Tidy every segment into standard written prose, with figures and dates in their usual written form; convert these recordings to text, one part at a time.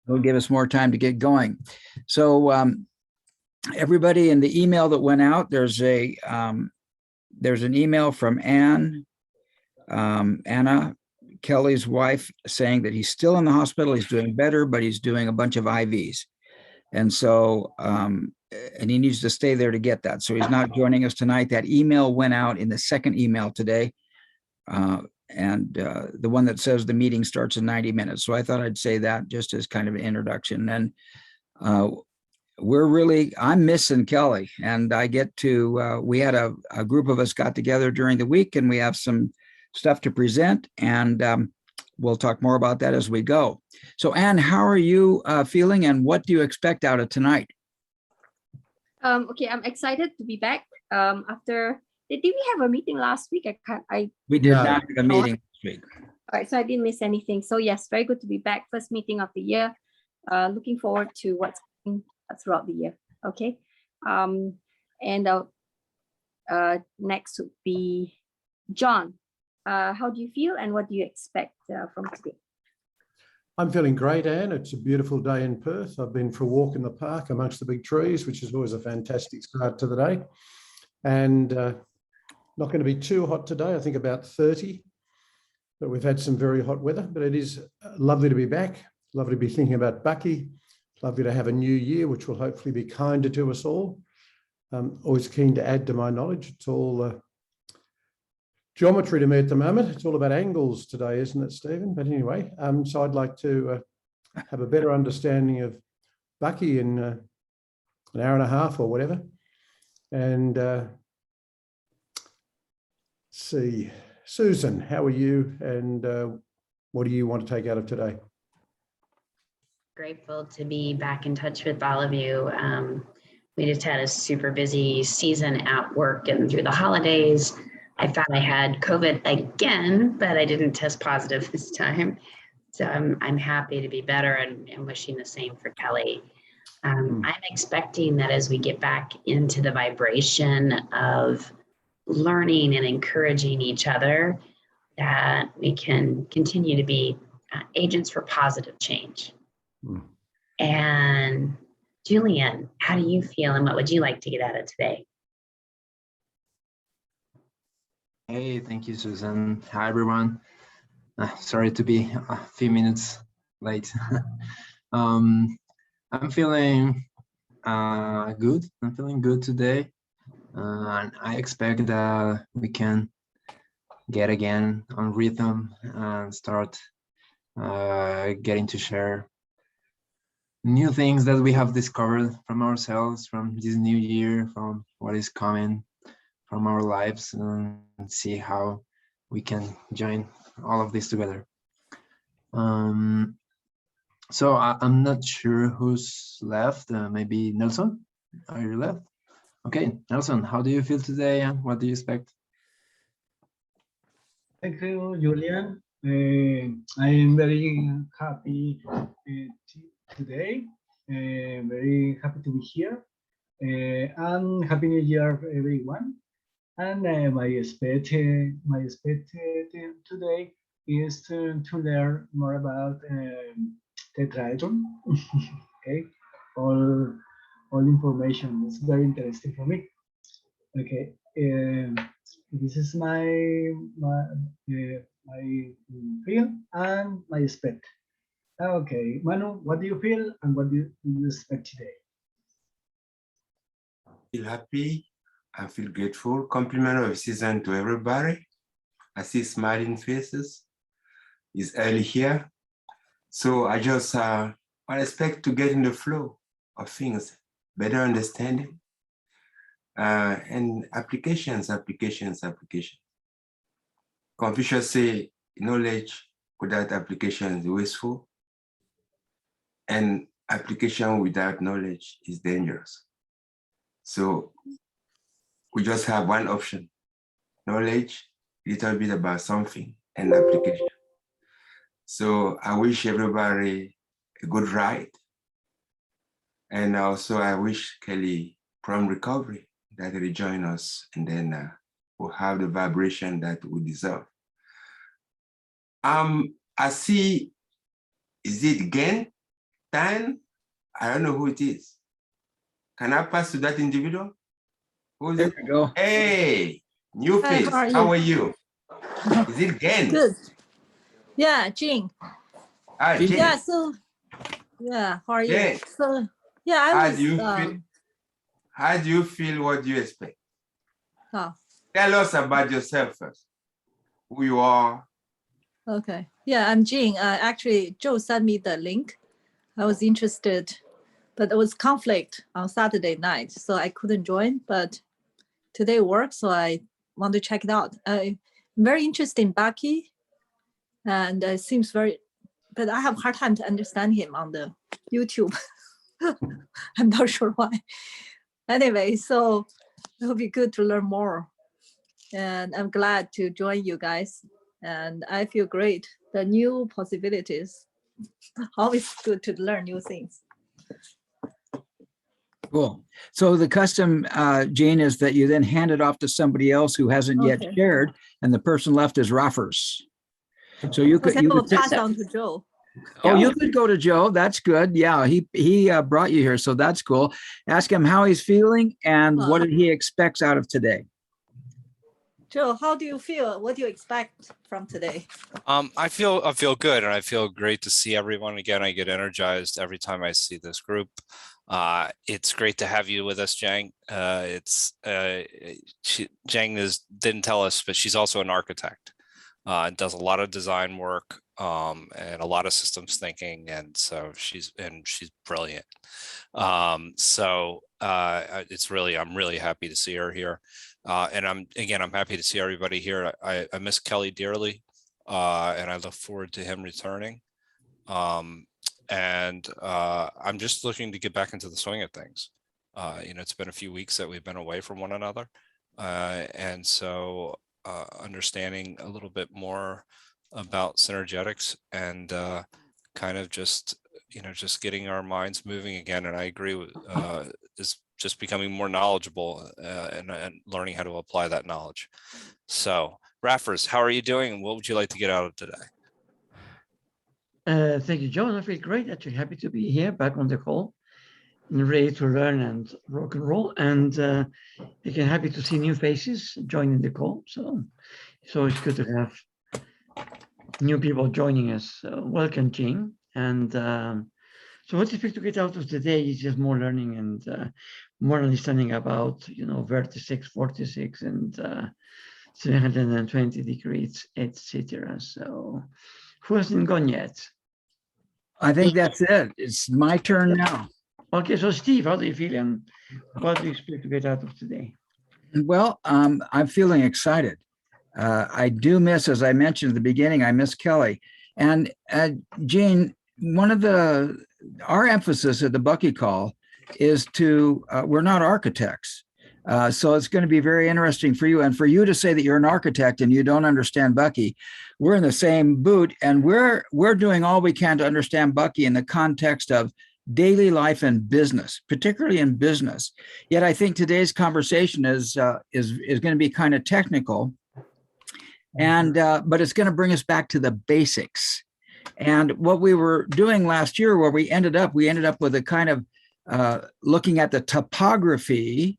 It'll give us more time to get going. So everybody, in the email that went out, there's an email from Anna, Kelly's wife, saying that he's still in the hospital. He's doing better, but he's doing a bunch of IVs. And so, and he needs to stay there to get that. So he's not joining us tonight. That email went out in the second email today. The one that says the meeting starts in 90 minutes. So I thought I'd say that just as kind of an introduction. And I'm missing Kelly, and I get to, we had a group of us got together during the week, and we have some stuff to present, and we'll talk more about that as we go. So Anne, how are you feeling, and what do you expect out of tonight? Okay, I'm excited to be back after. Did we have a meeting last week? We did not have a meeting this week. All right, so I didn't miss anything. So yes, very good to be back. First meeting of the year. Looking forward to what's coming throughout the year. Okay, next would be John. How do you feel, and what do you expect from today? I'm feeling great, Anne. It's a beautiful day in Perth. I've been for a walk in the park amongst the big trees, which is always a fantastic start to the day. And not going to be too hot today, I think about 30, but we've had some very hot weather. But it is lovely to be back, lovely to be thinking about Bucky, lovely to have a new year, which will hopefully be kinder to us all. Always keen to add to my knowledge. It's all geometry to me at the moment. It's all about angles today, isn't it, Stephen? But anyway, so I'd like to have a better understanding of Bucky in an hour and a half or whatever. And see, Susan, how are you, and what do you want to take out of today? Grateful to be back in touch with all of you. We just had a super busy season at work and through the holidays. I thought I had COVID again, but I didn't test positive this time. So I'm happy to be better, and wishing the same for Kelly. I'm expecting that as we get back into the vibration of learning and encouraging each other, that we can continue to be agents for positive change. And Julian, how do you feel, and what would you like to get out of today? Hey, thank you, Susan. Hi, everyone. Sorry to be a few minutes late. I'm feeling good. I'm feeling good today. And I expect that we can get again on rhythm and start getting to share new things that we have discovered from ourselves, from this new year, from what is coming from our lives, and see how we can join all of this together. So I'm not sure who's left. Maybe Nelson, are you left? Okay, Nelson, how do you feel today, and what do you expect? Thank you, Julian. I am very happy today. Very happy to be here. And Happy New Year, everyone. And my expect today is to learn more about the triathlon. Okay, all information is very interesting for me. Okay, this is my feel and my expect. Okay, Manu, what do you feel, and what do you expect today? I feel happy. I feel grateful. Compliment of the season to everybody. I see smiling faces. It's early here. So I just I expect to get in the flow of things, better understanding, and applications. Confucius say knowledge without application is wasteful, and application without knowledge is dangerous. So we just have one option: knowledge, a little bit about something, and application. So I wish everybody a good ride. And also I wish Kelly prompt recovery, that he join us, and then we'll have the vibration that we deserve. I see, is it again? time, I don't know who it is. Can I pass to that individual? Who is There it? you go. Hey, new Hi, face. how are How you? are you? Is it Gen? Good. Yeah, Jean. Ah, Jean. Gen. Yeah, so how are you? Gen, So yeah, I how was do you feel? How do you feel? What do you expect? oh, Tell us about yourself first. Who you are. okay. Yeah, I'm Jean. Actually Joe sent me the link. I was interested, but there was conflict on Saturday night, so I couldn't join. But today works, so I want to check it out. I'm very interested in Bucky, and it seems very, but I have a hard time to understand him on the YouTube. I'm not sure why. Anyway, so it will be good to learn more. And I'm glad to join you guys. And I feel great. The new possibilities. Always good to learn new things. Cool. So the custom, Jean, is that you then hand it off to somebody else who hasn't yet Okay. shared, and the person left is Raffers. So you could, Okay, you I will could pass on to Joe. oh, you could go to Joe. That's good. Yeah, he brought you here, so that's cool. Ask him how he's feeling and what did he expects out of today. Joe, how do you feel? What do you expect from today? I feel good, and I feel great to see everyone again. I get energized every time I see this group. It's great to have you with us, Jang. Jang didn't tell us, but she's also an architect. And does a lot of design work and a lot of systems thinking, and so she's brilliant. It's really, I'm really happy to see her here, and I'm happy to see everybody here. I miss Kelly dearly, and I look forward to him returning. I'm just looking to get back into the swing of things. It's been a few weeks that we've been away from one another, and so understanding a little bit more about synergetics and kind of just getting our minds moving again. And I agree with is just becoming more knowledgeable and learning how to apply that knowledge. So Raffers, how are you doing? And what would you like to get out of today? Thank you, John. I feel great. Actually, happy to be here, back on the call, and ready to learn and rock and roll. And again, happy to see new faces joining the call. So it's always good to have new people joining us. Welcome, Jing. And so what you expect to get out of today is just more learning and more understanding about, vertex 46 and 720 degrees, etc. So who hasn't gone yet? I think that's it. It's my turn now. Okay, so Steve, how do you feel and what do you expect to get out of today? Well, I'm feeling excited. I do miss, as I mentioned at the beginning, I miss Kelly. And Jean, one of our emphasis at the Bucky call is we're not architects. So it's going to be very interesting for you. And for you to say that you're an architect and you don't understand Bucky, we're in the same boat, and we're doing all we can to understand Bucky in the context of daily life and business, particularly in business. Yet I think today's conversation is going to be kind of technical, and but it's going to bring us back to the basics. And what we were doing last year, where we ended up with a kind of looking at the topology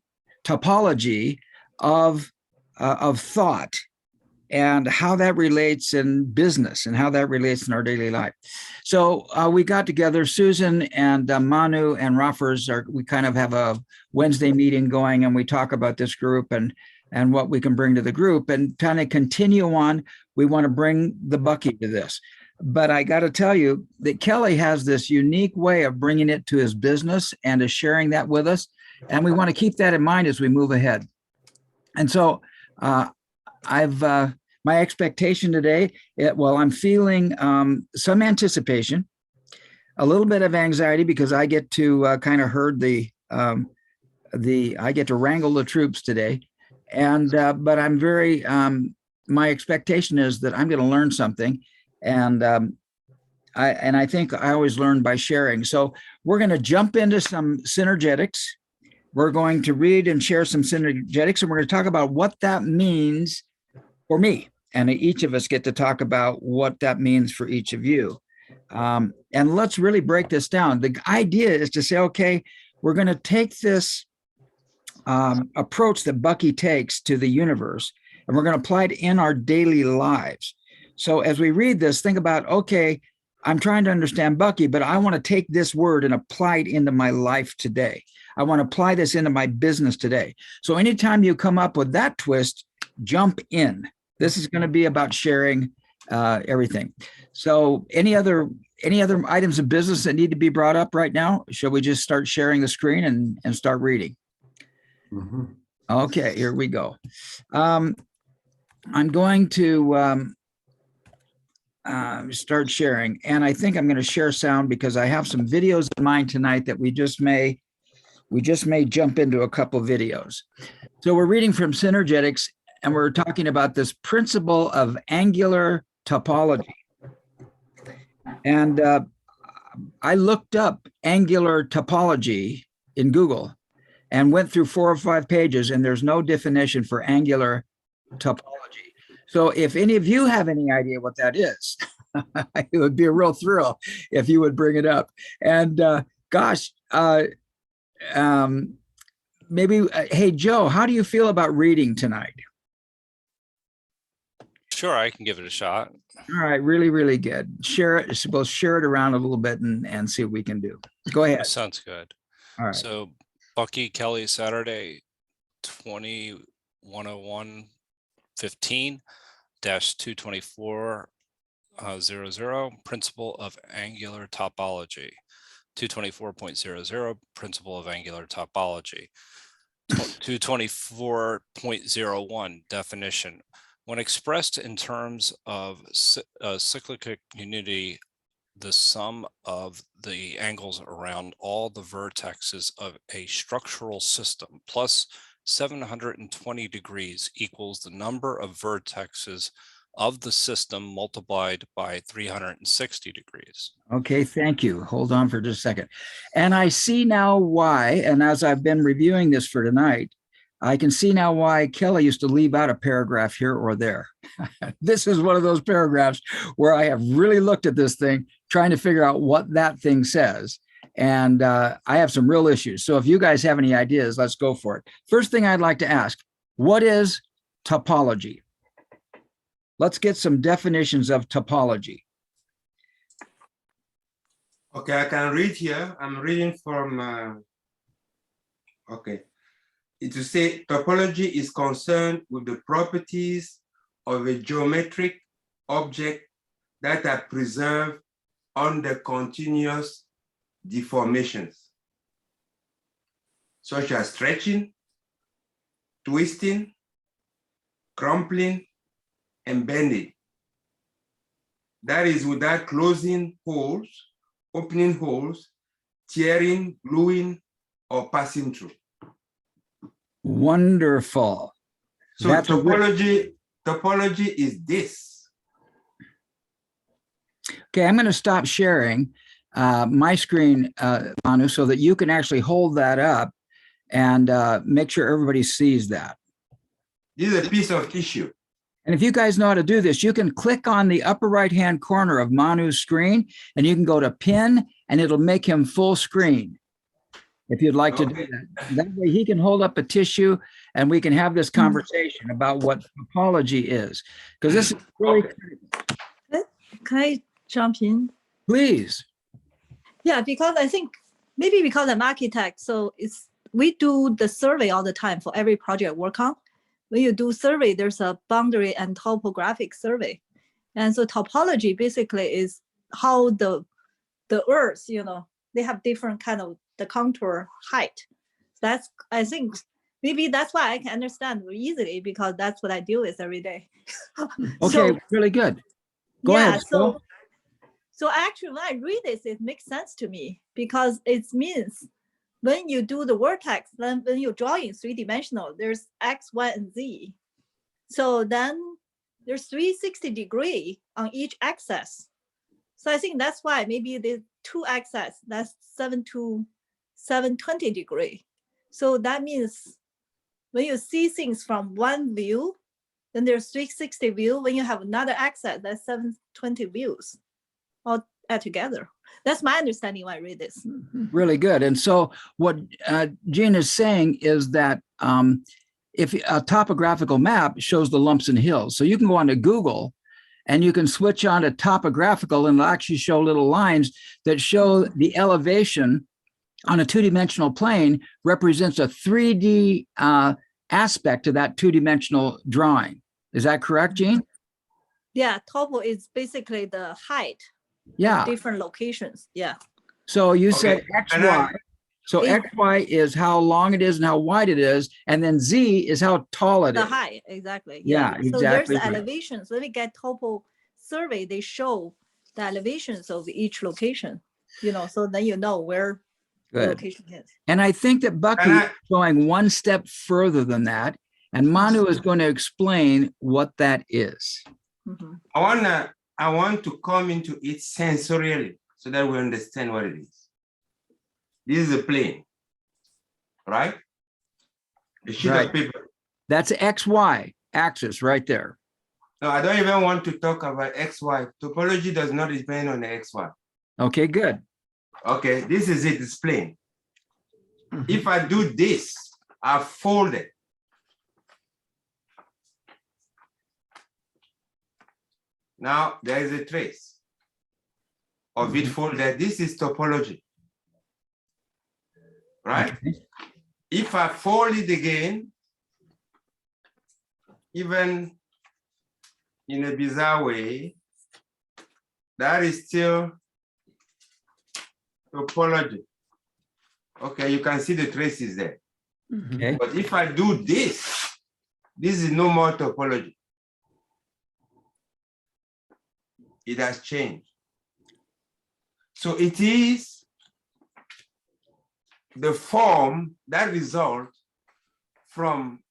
of thought and how that relates in business and how that relates in our daily life. So we got together, Susan and Manu and Raffers, we kind of have a Wednesday meeting going, and we talk about this group and what we can bring to the group and kind of continue on. We want to bring the Bucky to this. But I got to tell you that Kelly has this unique way of bringing it to his business and is sharing that with us. And we want to keep that in mind as we move ahead. And so my expectation today, I'm feeling some anticipation, a little bit of anxiety because I get to kind of herd I get to wrangle the troops today. And, but I'm very, my expectation is that I'm going to learn something. And I think I always learn by sharing. So we're going to jump into some synergetics. We're going to read and share some synergetics, and we're going to talk about what that means for me. And each of us get to talk about what that means for each of you. And let's really break this down. The idea is to say, okay, we're going to take this approach that Bucky takes to the universe, and we're going to apply it in our daily lives. So as we read this, think about, okay, I'm trying to understand Bucky, but I want to take this word and apply it into my life today. I want to apply this into my business today. So anytime you come up with that twist, jump in. This is going to be about sharing everything. So any other items of business that need to be brought up right now? Shall we just start sharing the screen and start reading? Mm-hmm. Okay, here we go. I'm going to start sharing, and I think I'm going to share sound because I have some videos in mind tonight that we just may jump into a couple videos. So we're reading from Synergetics, and we're talking about this principle of angular topology. And I looked up angular topology in Google and went through 4 or 5 pages, and there's no definition for angular topology. So if any of you have any idea what that is, it would be a real thrill if you would bring it up. And gosh, maybe, hey, Joe, how do you feel about reading tonight? Sure, I can give it a shot. All right, really, really good. Share it. We'll share it around a little bit and see what we can do. Go ahead. That sounds good. All right. So Bucky Kelly, Saturday, 210115-224.00, principle of angular topology. 224.00, principle of angular topology. 224.01, definition. When expressed in terms of cyclic unity, the sum of the angles around all the vertexes of a structural system plus 720 degrees equals the number of vertexes of the system multiplied by 360 degrees. Okay, thank you. Hold on for just a second. And I see now why, and as I've been reviewing this for tonight, I can see now why Kelly used to leave out a paragraph here or there. This is one of those paragraphs where I have really looked at this thing, trying to figure out what that thing says. And I have some real issues. So if you guys have any ideas, let's go for it. First thing I'd like to ask, what is topology? Let's get some definitions of topology. Okay, I can read here. I'm reading from, okay. It will say topology is concerned with the properties of a geometric object that are preserved under continuous deformations, such as stretching, twisting, crumpling, and bending. That is without closing holes, opening holes, tearing, gluing, or passing through. Wonderful. So topology is this. Okay, I'm going to stop sharing my screen, Manu, so that you can actually hold that up and make sure everybody sees that. This is a piece of tissue. And if you guys know how to do this, you can click on the upper right-hand corner of Manu's screen, and you can go to pin, and it'll make him full screen. If you'd like to do that. That way he can hold up a tissue and we can have this conversation about what topology is. Because this is really Can I jump in? Please. Yeah, because I think maybe because I'm architect, so we do the survey all the time for every project I work on. When you do survey, there's a boundary and topographic survey. And so topology basically is how the earth, they have different kind of the contour height. That's, I think, maybe that's why I can understand easily because that's what I deal with every day. Okay, really good. Go ahead. So actually when I read this, it makes sense to me because it means when you do the vertex, then when you draw in 3-dimensional, there's X, Y, and Z. So then there's 360 degree on each axis. So I think that's why maybe the 2 axes, that's 720 degree. So that means when you see things from one view, then there's 360 view. When you have another axis, that's 720 views. add together. That's my understanding when I read this. Really good. And so what Jean is saying is that if a topographical map shows the lumps and hills, so you can go onto Google and you can switch on to topographical and it'll actually show little lines that show the elevation on a two-dimensional plane represents a 3D aspect to that two-dimensional drawing. Is that correct, Jean? Yeah, topo is basically the height Yeah. of different locations. Yeah. So you said And I- XY. So Yeah. XY is how long it is and how wide it is. And then Z is how tall it The is. height, exactly. Yeah, So exactly there's right. elevations. When we get topo survey, they show the elevations of each location, so then you know where the Good. location is. And I think that Bucky And I- is going one step further than that. And Manu is going to explain what that is. Mhm. I want to come into it sensorially so that we understand what it is. This is a plane, right? A sheet Right. of paper. That's XY axis right there. No, I don't even want to talk about XY. Topology does not depend on the XY. Okay, good. Okay, this is it, it's plane. Mhm. If I do this, I fold it. Now there is a trace of it folded. This is topology, right? Okay. If I fold it again, even in a bizarre way, that is still topology. Okay, you can see the traces there. Mhm. Okay. But if I do this is no more topology. It has changed. So it is the form that results from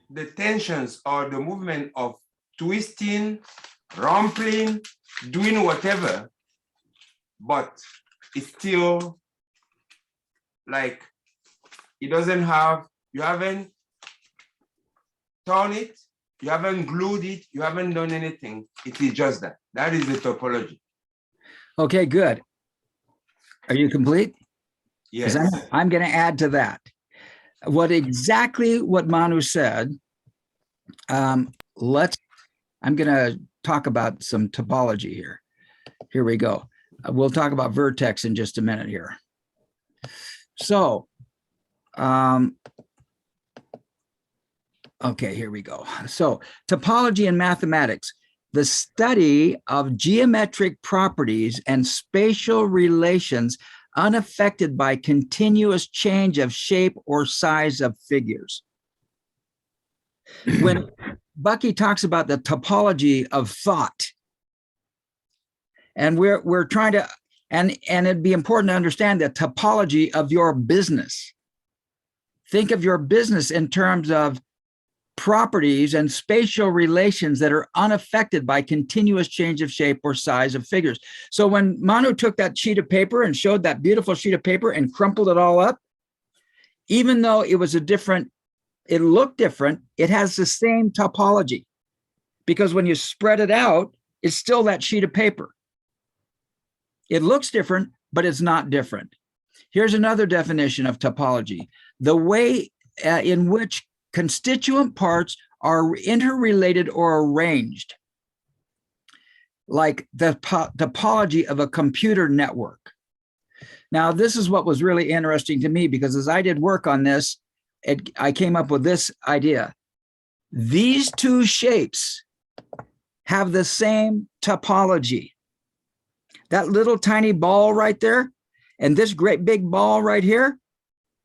the tensions or the movement of twisting, rumpling, doing whatever, but it's still like it doesn't have, you haven't torn it, you haven't glued it, you haven't done anything. It is just that. That is the topology. Okay, good. Are you complete? 'Cause Yes. I'm going to add to that. Exactly what Manu said. I'm going to talk about some topology here. Here we go. We'll talk about vertex in just a minute here. So, okay, here we go. So topology in mathematics, the study of geometric properties and spatial relations unaffected by continuous change of shape or size of figures. When Bucky talks about the topology of thought, and we're trying to, and it'd be important to understand the topology of your business. Think of your business in terms of properties and spatial relations that are unaffected by continuous change of shape or size of figures. So when Manu took that sheet of paper and showed that beautiful sheet of paper and crumpled it all up, even though it was it looked different, it has the same topology, because when you spread it out, it's still that sheet of paper. It looks different, but it's not different. Here's another definition of topology: the way in which constituent parts are interrelated or arranged, like the topology of a computer network. Now, this is what was really interesting to me, because as I did work on this, I came up with this idea. These two shapes have the same topology. That little tiny ball right there and this great big ball right here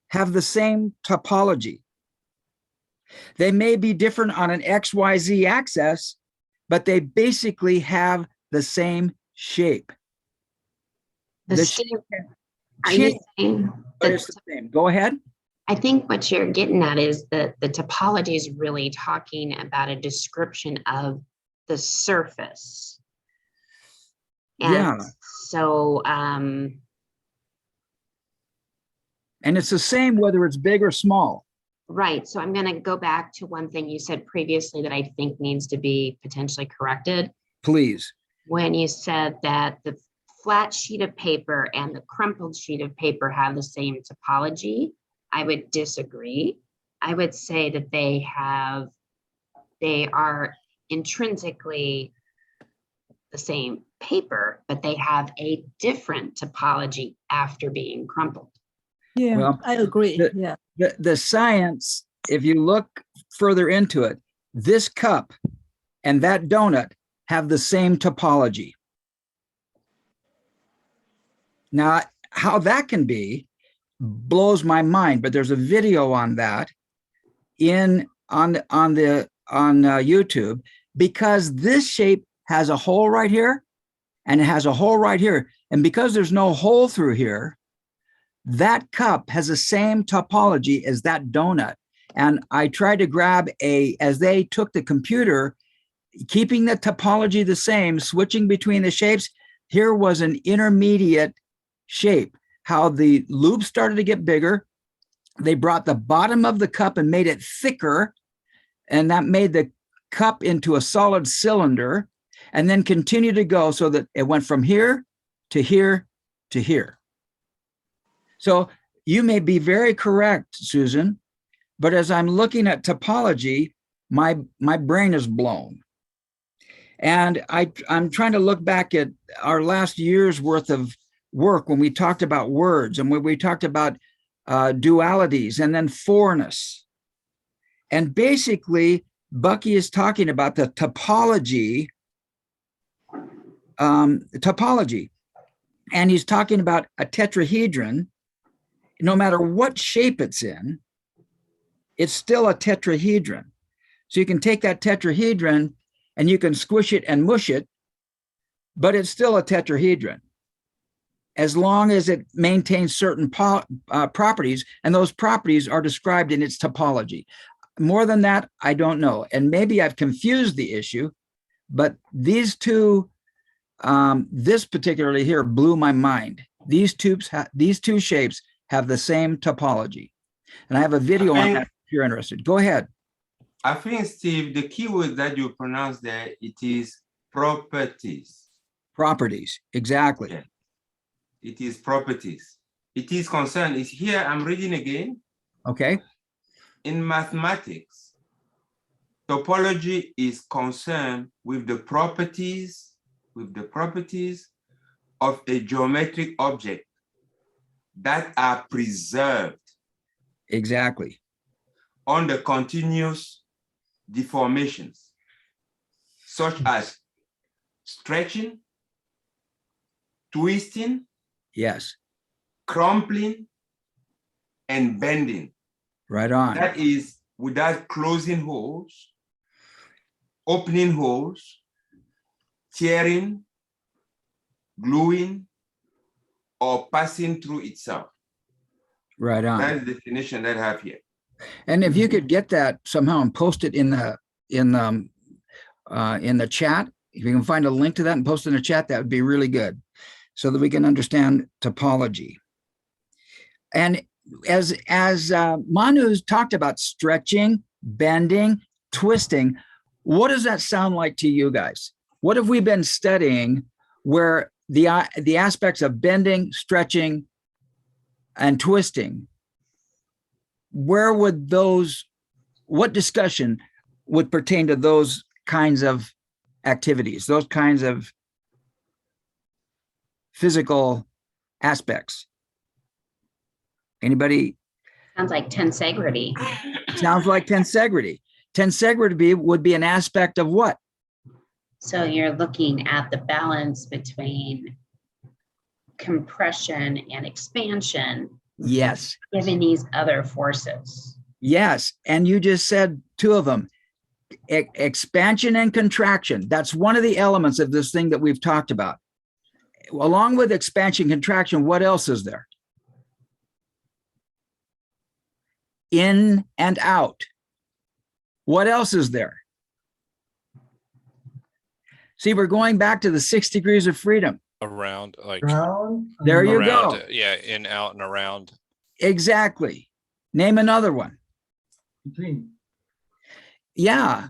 have the same topology. They may be different on an XYZ axis, but they basically have the same shape. The shape shape, can are you change, saying but that it's the same. Go ahead. I think what you're getting at is that the topology is really talking about a description of the surface. And Yeah. so, And it's the same whether it's big or small. right. So I'm going to go back to one thing you said previously that I think needs to be potentially corrected. Please. When you said that the flat sheet of paper and the crumpled sheet of paper have the same topology, I would disagree. I would say that they are intrinsically the same paper, but they have a different topology after being crumpled. Yeah, Well, I agree. the- Yeah. The science, if you look further into it, this cup and that donut have the same topology. Now, how that can be blows my mind, but there's a video on that on YouTube, because this shape has a hole right here and it has a hole right here. And because there's no hole through here, that cup has the same topology as that donut. And I tried to grab as they took the computer, keeping the topology the same, switching between the shapes, here was an intermediate shape. How the loop started to get bigger. They brought the bottom of the cup and made it thicker, and that made the cup into a solid cylinder, and then continued to go so that it went from here to here to here. So you may be very correct, Susan, but as I'm looking at topology, my brain is blown. And I'm trying to look back at our last year's worth of work when we talked about words and when we talked about dualities and then fourness. And basically, Bucky is talking about the topology, and he's talking about a tetrahedron. No matter what shape it's in, it's still a tetrahedron. So you can take that tetrahedron and you can squish it and mush it, but it's still a tetrahedron as long as it maintains certain properties, and those properties are described in its topology. More than that, I don't know. And maybe I've confused the issue, but these two, this particularly here blew my mind. These two shapes have the same topology. And I have a video on that if you're interested. Go ahead. I think, Steve, the key word that you pronounce there, it is properties. Properties, exactly. Yeah. It is properties. It is concerned, is here, I'm reading again. Okay. In mathematics, topology is concerned with the properties of a geometric object that are preserved. Exactly. Under continuous deformations, such as stretching, twisting, yes, crumpling, and bending. Right on. That is without closing holes, opening holes, tearing, gluing, or passing through itself. Right on. That is the definition that I have here. And if you could get that somehow and post it in the chat, if you can find a link to that and post it in the chat, that would be really good, so that we can understand topology. And as Manu's talked about stretching, bending, twisting, what does that sound like to you guys? What have we been studying where the aspects of bending, stretching, and twisting, where would what discussion would pertain to those kinds of activities, those kinds of physical aspects? Anybody? Sounds like tensegrity. Sounds like tensegrity. Tensegrity would be an aspect of what? So you're looking at the balance between compression and expansion. Yes. Given these other forces. Yes. And you just said two of them, expansion and contraction. That's one of the elements of this thing that we've talked about. Along with expansion, contraction, what else is there? In and out. What else is there? See, we're going back to the 6 degrees of freedom. Around, like Round. There you around, go. yeah, in, out, and around. Exactly. Name another one. Between. Yeah.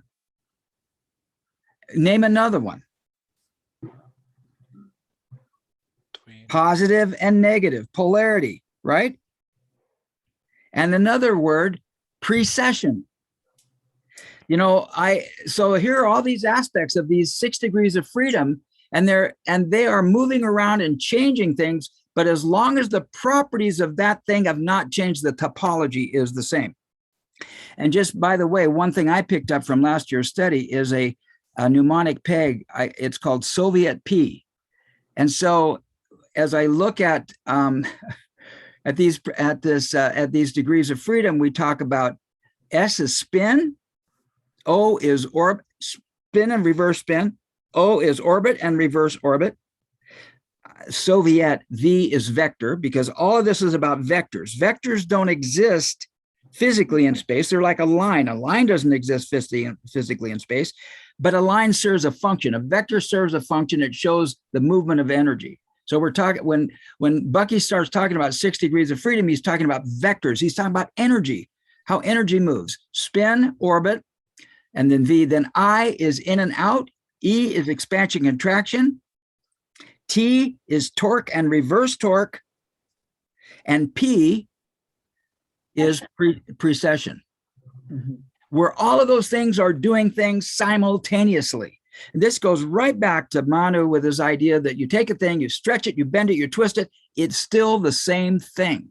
Name another one. positive and negative, polarity, right? And another word, precession. You know, so here are all these aspects of these 6 degrees of freedom, and they are moving around and changing things, but as long as the properties of that thing have not changed, the topology is the same. And just by the way, one thing I picked up from last year's study is a mnemonic peg. It's called Soviet P. And so as I look at these degrees of freedom, we talk about S is spin, O is orbit, spin and reverse spin, O is orbit and reverse orbit. Soviet V is vector, because all of this is about vectors. Vectors don't exist physically in space. They're like a line. A line doesn't exist physically in space, but a line serves a function. A vector serves a function. It shows the movement of energy. So we're talking, when Bucky starts talking about 6 degrees of freedom, he's talking about vectors. He's talking about energy, how energy moves. Spin, orbit, and then V. Then I is in and out. E is expansion, contraction. T is torque and reverse torque. And P is precession, where all of those things are doing things simultaneously. And this goes right back to Manu with his idea that you take a thing, you stretch it, you bend it, you twist it, it's still the same thing,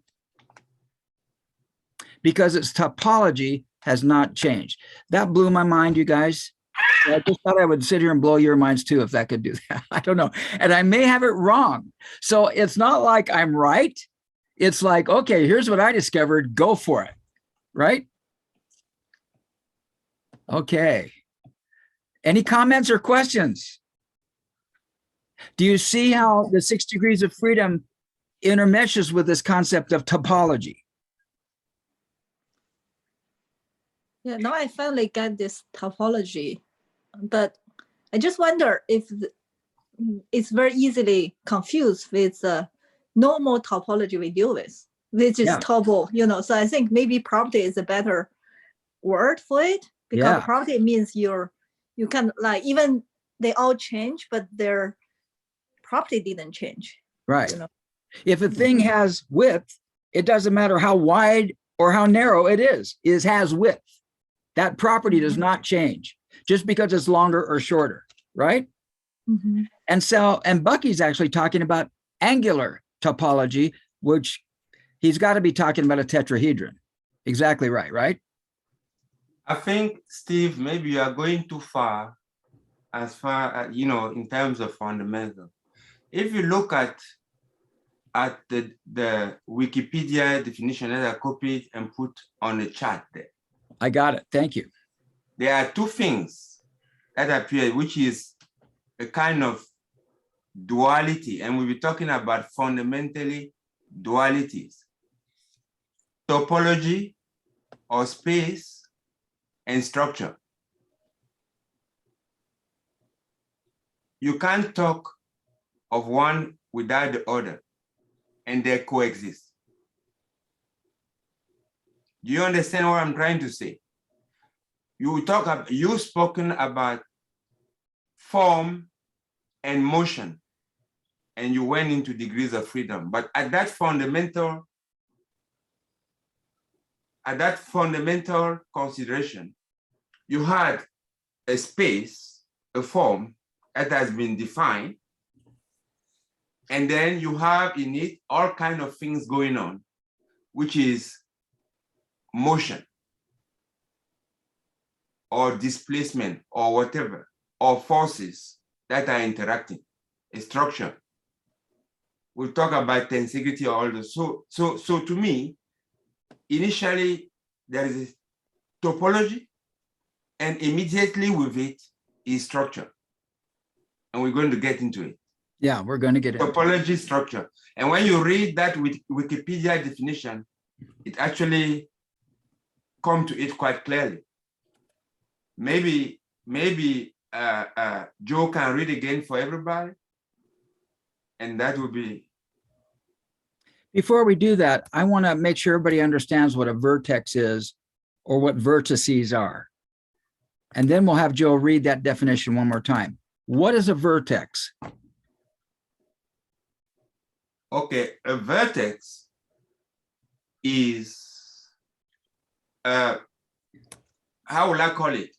because its topology has not changed. That blew my mind, you guys. I just thought I would sit here and blow your minds too, if that could do that. I don't know. And I may have it wrong. So it's not like I'm right. It's like, okay, here's what I discovered. Go for it. Right? Okay. Any comments or questions? Do you see how the 6 degrees of freedom intermeshes with this concept of topology? Yeah, now I finally get this topology, but I just wonder if it's very easily confused with the normal topology we deal with, which is topo, so I think maybe property is a better word for it, because property means you can, like, even they all change, but their property didn't change. Right. If a thing has width, it doesn't matter how wide or how narrow it is. It has width. That property does not change just because it's longer or shorter, right? And Bucky's actually talking about angular topology, which he's got to be talking about a tetrahedron. Exactly right, right? I think, Steve, maybe you are going too far as in terms of fundamental. If you look at the Wikipedia definition that I copied and put on the chart there. I got it. Thank you. There are two things that appear, which is a kind of duality, and we'll be talking about fundamentally dualities: topology, or space, and structure. You can't talk of one without the other, and they coexist. Do you understand what I'm trying to say? You've spoken about form and motion, and you went into degrees of freedom. But at that fundamental consideration, you had a space, a form that has been defined, and then you have in it all kinds of things going on, which is motion or displacement or whatever, or forces that are interacting, a structure. We'll talk about tensegrity or all those. So to me, initially there is a topology, and immediately with it is structure. And we're going to get into it. Yeah, we're going to get into topology, structure. And when you read that with Wikipedia definition, it actually comes to it quite clearly. Maybe Joe can read again for everybody, and that would be. Before we do that, I want to make sure everybody understands what a vertex is or what vertices are. And then we'll have Joe read that definition one more time. What is a vertex? Okay, a vertex is, how will I call it?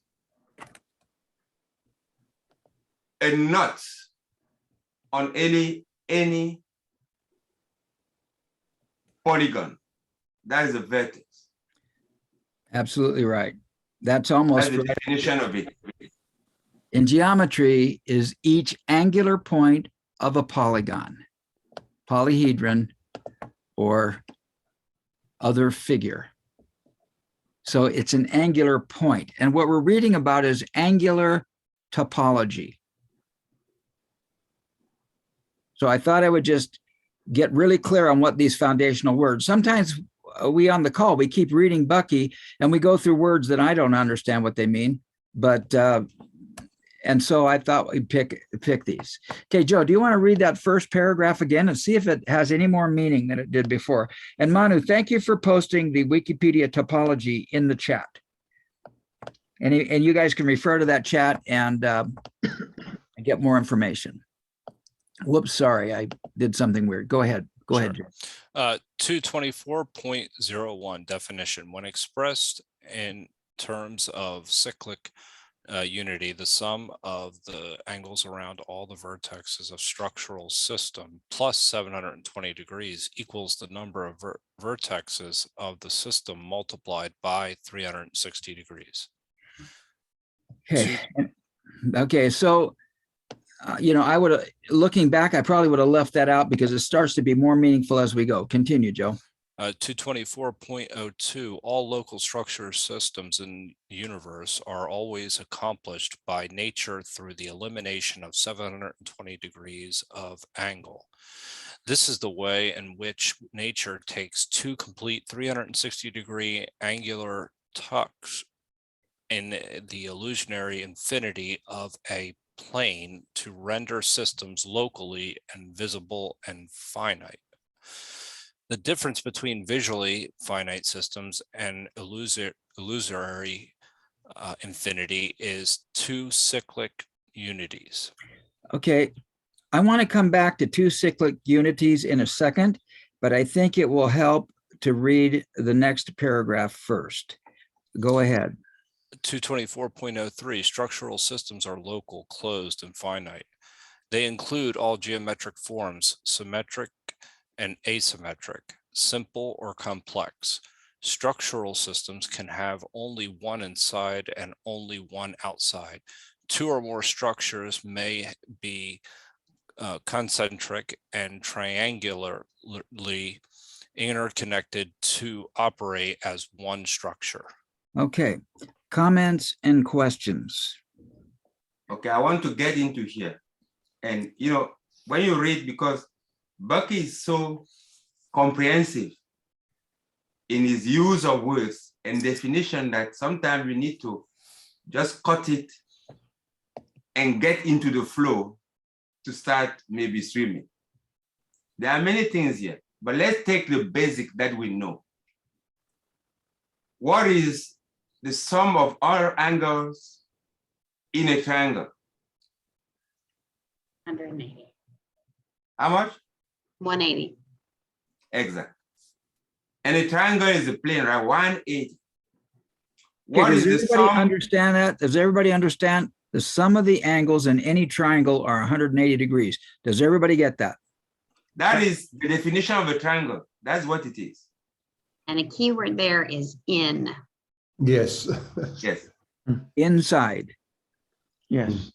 A knot on any polygon. That is a vertex. Absolutely right. That's That's almost the right. definition of it. In geometry is each angular point of a polygon, polyhedron, or other figure. So it's an angular point. And what we're reading about is angular topology. So I thought I would just get really clear on what these foundational words. Sometimes we on the call, we keep reading Bucky and we go through words that I don't understand what they mean. But and so I thought we'd pick these. Okay, Joe, do you want to read that first paragraph again and see if it has any more meaning than it did before? And Manu, thank you for posting the Wikipedia topology in the chat. And you guys can refer to that chat and get more information. Whoops, sorry, I did something weird. Go ahead. Go ahead, Joe. 224.01 definition. When expressed in terms of cyclic unity, the sum of the angles around all the vertexes of structural system plus 720 degrees equals the number of vertexes of the system multiplied by 360 degrees. Okay. Okay, so you know, I would, looking back, I probably would have left that out because it starts to be more meaningful as we go. Continue, Joe. 224.02, all local structure systems in the universe are always accomplished by nature through the elimination of 720 degrees of angle. This is the way in which nature takes two complete 360-degree angular tucks in the illusionary infinity of a plane to render systems locally and visible and finite. The difference between visually finite systems and illusory infinity is two cyclic unities. Okay, I want to come back to two cyclic unities in a second, but I think it will help to read the next paragraph first. Go ahead. 224.03, structural systems are local, closed, and finite. They include all geometric forms, symmetric and asymmetric, simple or complex. Structural systems can have only one inside and only one outside. Two or more structures may be concentric and triangularly interconnected to operate as one structure. Okay, comments and questions. Okay, I want to get into here. And, you know, when you read, because Bucky is so comprehensive in his use of words and definition that sometimes we need to just cut it and get into the flow to start maybe swimming. There are many things here, but let's take the basic that we know. What is the sum of all angles in a triangle? 180. How much? 180. Exact. And a triangle is a plane, right? 180. Okay, What is does the everybody sum? understand that? Does everybody understand the sum of the angles in any triangle are 180 degrees? Does everybody get that? That is the definition of a triangle. That's what it is. And a key word there is in. Yes. Yes. Inside. Yes.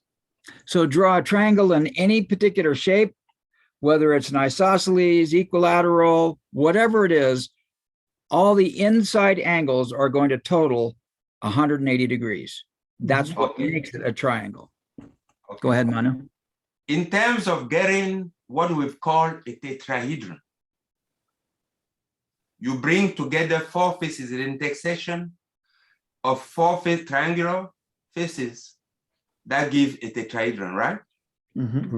So draw a triangle in any particular shape, whether it's an isosceles, equilateral, whatever it is, all the inside angles are going to total 180 degrees. That's what Okay. makes it a triangle. Okay. Go ahead, Manu. In terms of getting what we've called a tetrahedron, you bring together four faces, an intersection of four triangular faces that give a tetrahedron, right? Mm-hmm.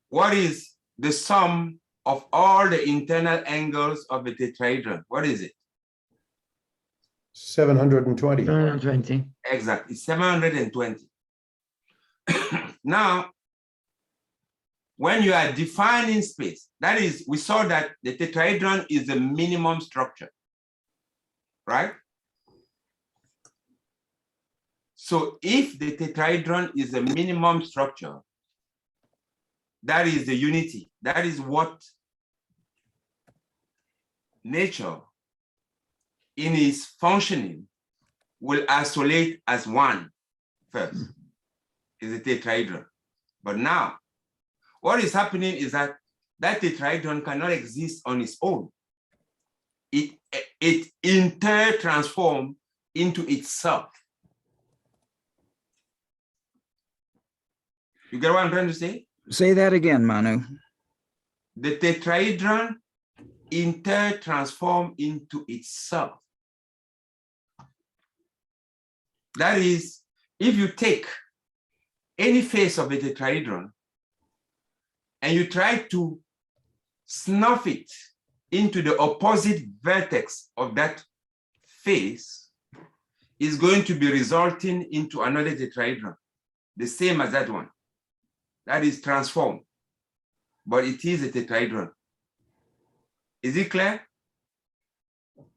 What is the sum of all the internal angles of a tetrahedron? What is it? 720. 220. Exactly, it's 720. Now, when you are defining space, that is, we saw that the tetrahedron is the minimum structure, right? So if the tetrahedron is a minimum structure, that is the unity. That is what nature in its functioning will isolate as one first, is the tetrahedron. But now, what is happening is that that tetrahedron cannot exist on its own. It inter-transforms into itself. You get what I'm trying to say? Say that again, Manu. The tetrahedron inter-transform into itself. That is, if you take any face of a tetrahedron and you try to snuff it into the opposite vertex of that face, is going to be resulting into another tetrahedron, the same as that one. That is transformed, but it is a tetrahedron. Is it clear?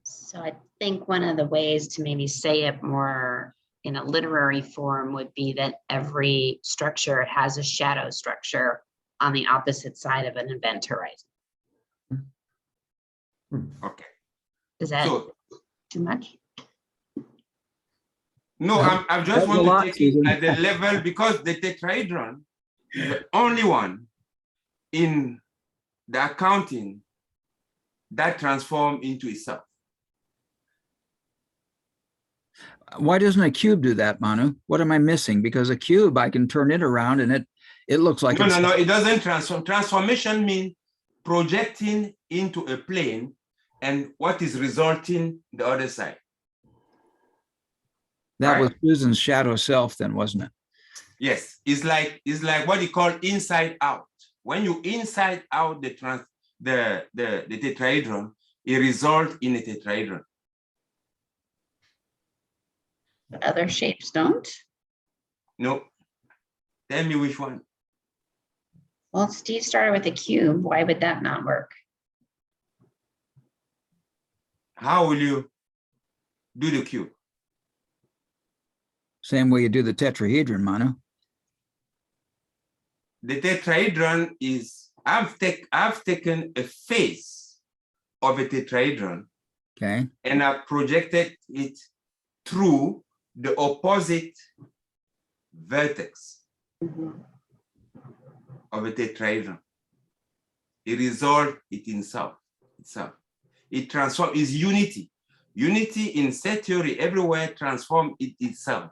So I think one of the ways to maybe say it more in a literary form would be that every structure has a shadow structure on the opposite side of an event horizon. Okay. Is that So, too much? no, I just That's a want lot, to take Susan. it at the level, because the tetrahedron is the only one in the accounting that transforms into itself. Why doesn't a cube do that, Manu? What am I missing? Because a cube, I can turn it around and it looks like No, it doesn't transform. Transformation means projecting into a plane and what is resulting the other side. That was Right? Susan's shadow self then, wasn't it? Yes, it's like what you call inside out. When you inside out the tetrahedron, it results in a tetrahedron. But other shapes don't? No. Tell me which one. Well, Steve started with a cube. Why would that not work? How will you do the cube? Same way you do the tetrahedron, Manu. The tetrahedron is, I've taken a face of a tetrahedron, Okay. and I've projected it through the opposite vertex of a tetrahedron. It resolves it itself. It transforms, is unity. Unity in set theory everywhere transforms it itself.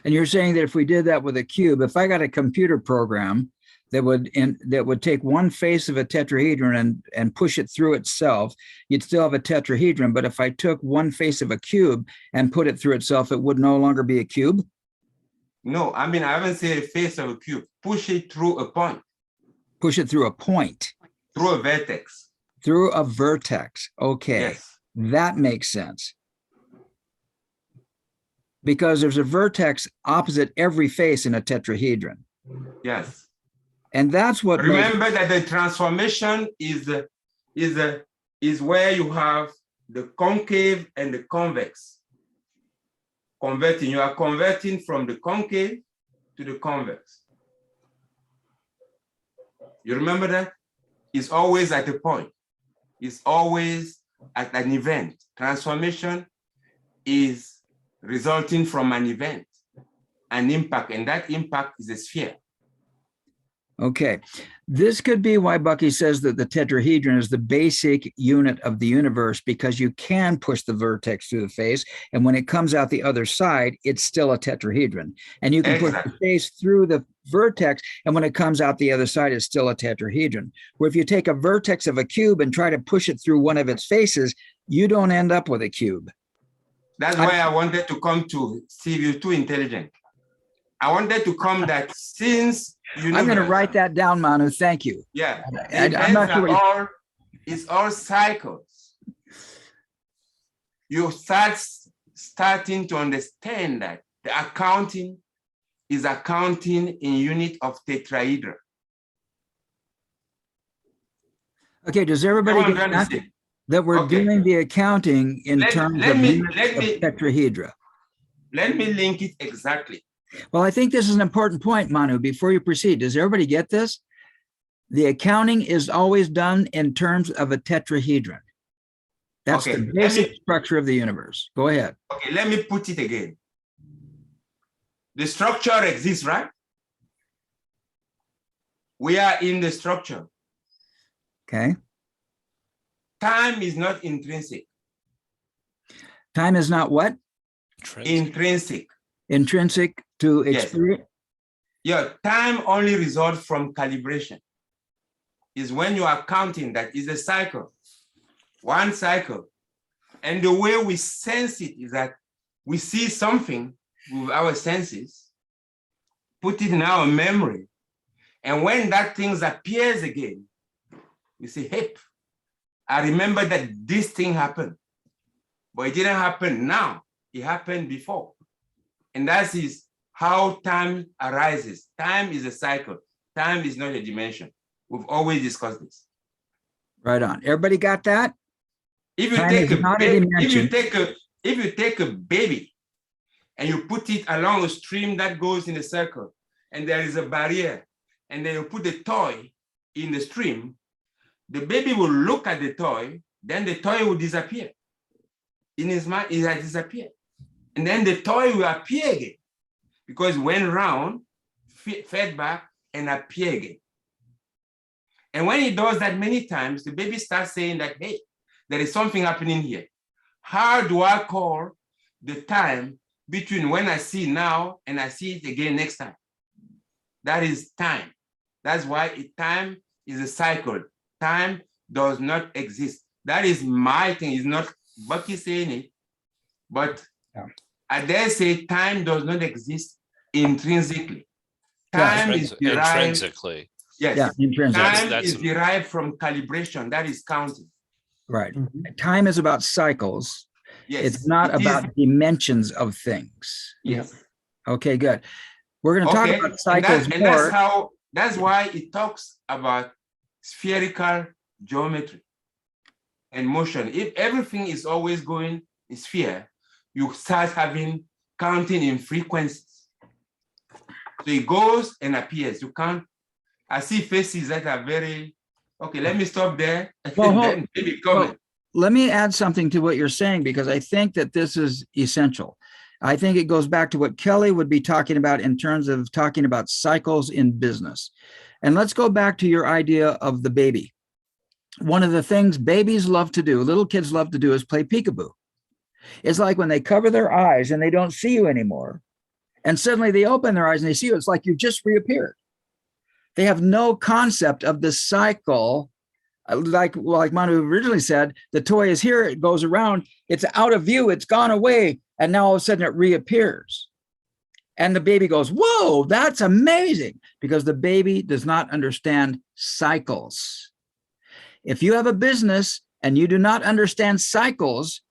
And you're saying that if we did that with a cube, if I got a computer program that would take one face of a tetrahedron and push it through itself, you'd still have a tetrahedron. But if I took one face of a cube and put it through itself, it would no longer be a cube? No, I mean, I haven't said a face of a cube. Push it through a point. Push it through a point. Through a vertex. Through a vertex. Okay. Yes. That makes sense. Because there's a vertex opposite every face in a tetrahedron. Yes. And that's what remember that the transformation is where you have the concave and the convex converting. You are converting from the concave to the convex. You remember that? It's always at a point. It's always at an event. Transformation is resulting from an event, an impact, and that impact is a sphere. Okay, this could be why Bucky says that the tetrahedron is the basic unit of the universe, because you can push the vertex through the face, and when it comes out the other side, it's still a tetrahedron. And you can push the face through the vertex, and when it comes out the other side, it's still a tetrahedron. Where if you take a vertex of a cube and try to push it through one of its faces, you don't end up with a cube. That's why I wanted to come to Steve. You're too intelligent. I wanted to come that since I'm going to write that down, Manu. Thank you. Yeah, I'm not sure it's all cycles. You starting to understand that the accounting is accounting in unit of tetrahedron. Okay, does That's everybody what I'm get trying to that? say. That we're Okay. doing the accounting in terms Let of me units of tetrahedra. let me link it exactly. Well, I think this is an important point, Manu, before you proceed. Does everybody get this? The accounting is always done in terms of a tetrahedron. That's Okay, the let basic me structure of the universe. Go ahead. okay, let me put it again. The structure exists, right? We are in the structure. Okay. Time is not intrinsic. Time is not what? Intrinsic. Intrinsic to Yes. experience. Yeah, time only results from calibration. Is when you are counting, that is a cycle. One cycle. And the way we sense it is that we see something with our senses, put it in our memory. And when that thing appears again, we say, hey, I remember that this thing happened, but it didn't happen now. It happened before. And that is how time arises. Time is a cycle. Time is not a dimension. We've always discussed this. Right on. Everybody got that? If you Time take is a not a baby, dimension. if you take a baby and you put it along a stream that goes in a circle, and there is a barrier, and then you put the toy in the stream, the baby will look at the toy, then the toy will disappear. In his mind, it has disappeared. And then the toy will appear again because it went round, fed back, and appear again. And when he does that many times, the baby starts saying that, hey, there is something happening here. How do I call the time between when I see now and I see it again next time? That is time. That's why time is a cycle. Time does not exist. That is my thing. It's not Bucky saying it, but yeah. I dare say time does not exist intrinsically. Yeah. Time is derived. Intrinsically. Yes. Yeah, intrinsically. Time That's is derived from calibration. That is counting. Right. Time is about cycles. Yes. It's not about dimensions of things. Yes. Okay, good. We're going to talk about cycles and more. that's why it talks about spherical geometry and motion. If everything is always going in sphere, you start having counting in frequencies. So it goes and appears. You can't. I see faces that are very okay. Let me stop there. Well, then maybe comment. Let me add something to what you're saying, because I think that this is essential. I think it goes back to what Kelly would be talking about in terms of talking about cycles in business. And let's go back to your idea of the baby. One of the things babies love to do, little kids love to do, is play peekaboo. It's like when they cover their eyes and they don't see you anymore, and suddenly they open their eyes and they see you, it's like you just reappeared. They have no concept of the cycle. Like Manu originally said, the toy is here, it goes around, it's out of view, it's gone away, and now all of a sudden it reappears. And the baby goes, whoa, that's amazing, because the baby does not understand cycles. If you have a business and you do not understand cycles,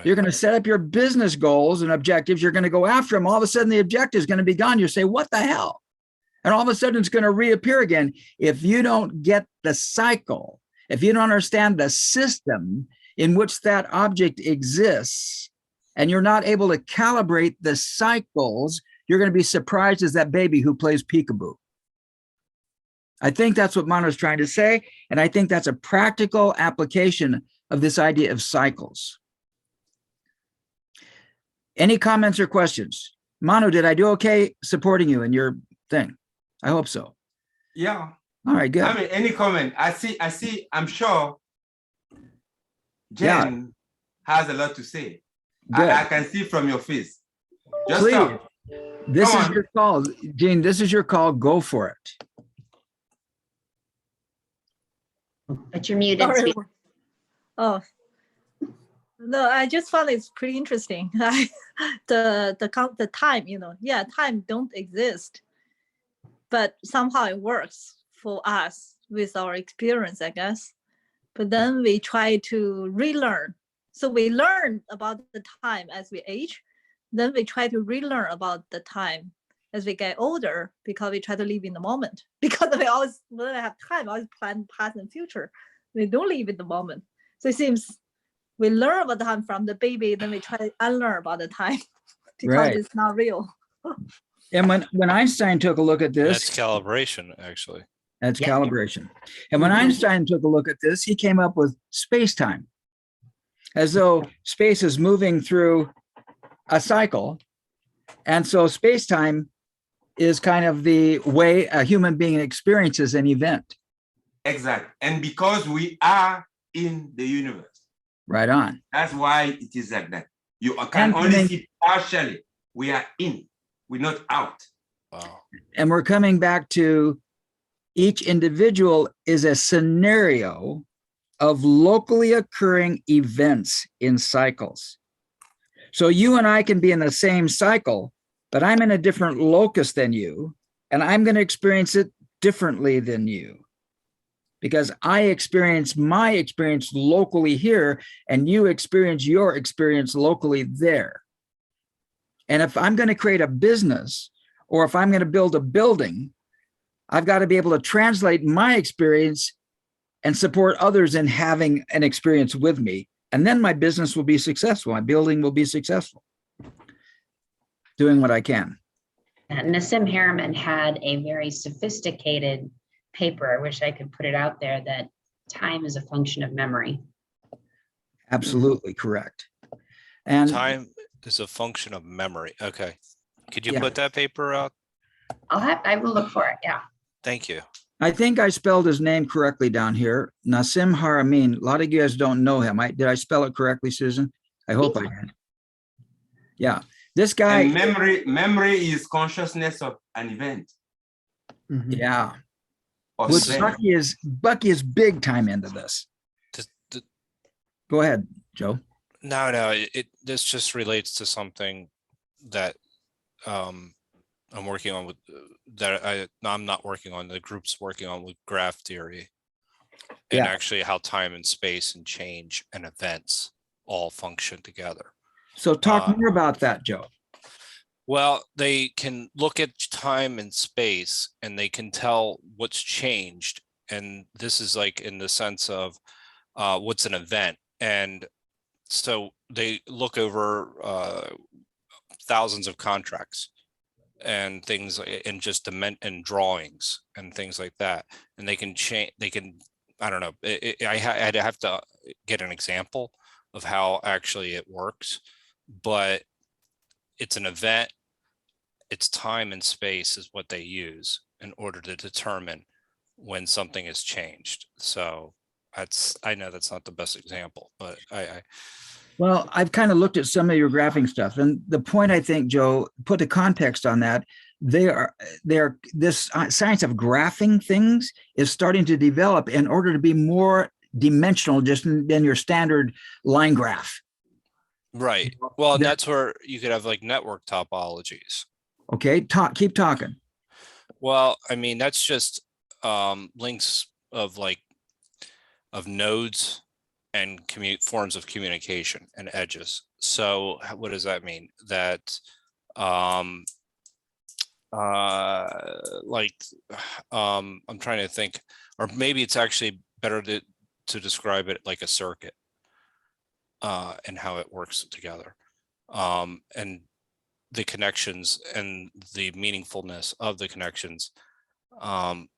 you're going to set up your business goals and objectives, you're going to go after them, all of a sudden the objective is going to be gone. You say, what the hell? And all of a sudden it's going to reappear again. If you don't get the cycle, if you don't understand the system in which that object exists, and you're not able to calibrate the cycles, you're going to be surprised as that baby who plays peekaboo. I think that's what Manu is trying to say. And I think that's a practical application of this idea of cycles. Any comments or questions? Manu, did I do okay supporting you in your thing? I hope so. Yeah. All right, good. I mean, any comment? I see, I'm sure Jen has a lot to say. I can see from your face. Just please. talk. This is your call, Gene. This is your call. Go for it. But you're muted. Sorry. Sweet. Oh, no, I just found it's pretty interesting. The time, time don't exist, but somehow it works for us with our experience, I guess. But then we try to relearn. So we learn about the time as we age. Then we try to relearn about the time as we get older, because we try to live in the moment. Because we always, when I have time, I always plan past and future. We don't live in the moment. So it seems we learn about the time from the baby, then we try to unlearn about the time because Right. it's not real. And when Einstein took a look at That's this, calibration, actually. that's Yeah. calibration. And when Einstein took a look at this, he came up with space-time, as though space is moving through a cycle. And so space-time is kind of the way a human being experiences an event. Exactly. And because we are in the universe, Right on. that's why it is like that. You can And only coming- see partially. We are in, we're not out. Wow. And we're coming back to each individual is a scenario of locally occurring events in cycles. So you and I can be in the same cycle, but I'm in a different locus than you, and I'm going to experience it differently than you because I experience my experience locally here and you experience your experience locally there. And if I'm going to create a business or if I'm going to build a building, I've got to be able to translate my experience and support others in having an experience with me. And then my business will be successful. My building will be successful. Doing what I can. Nassim Harriman had a very sophisticated paper. I wish I could put it out there, that time is a function of memory. Absolutely correct. And Time is a function of memory. Okay. Could you Yeah. put that paper out? I will look for it. Yeah. Thank you. I think I spelled his name correctly down here. Nassim Haramein. A lot of you guys don't know him. Did I spell it correctly, Susan? I hope I did. Yeah. This guy. And memory is consciousness of an event. Yeah. Or Which event. Bucky is big time into this. Go ahead, Joe. No, this just relates to something that I'm working on with I'm not working on, the group's working on with graph theory. And Yeah. actually how time and space and change and events all function together. So talk more about that, Joe. Well, they can look at time and space and they can tell what's changed. And this is like in the sense of what's an event. And so they look over thousands of contracts and things and just and drawings and things like that. And they can change, I don't know, I'd have to get an example of how actually it works, but it's an event. It's time and space is what they use in order to determine when something is changed. So I know that's not the best example, but Well, I've kind of looked at some of your graphing stuff, and the point I think, Joe, put the context on that. This science of graphing things is starting to develop in order to be more dimensional just than your standard line graph. right. Well, and that's where you could have like network topologies. Okay, keep talking. Well, I mean, that's just links of nodes and forms of communication and edges. So what does that mean? That I'm trying to think, or maybe it's actually better to describe it like a circuit and how it works together. And the connections and the meaningfulness of the connections. I'm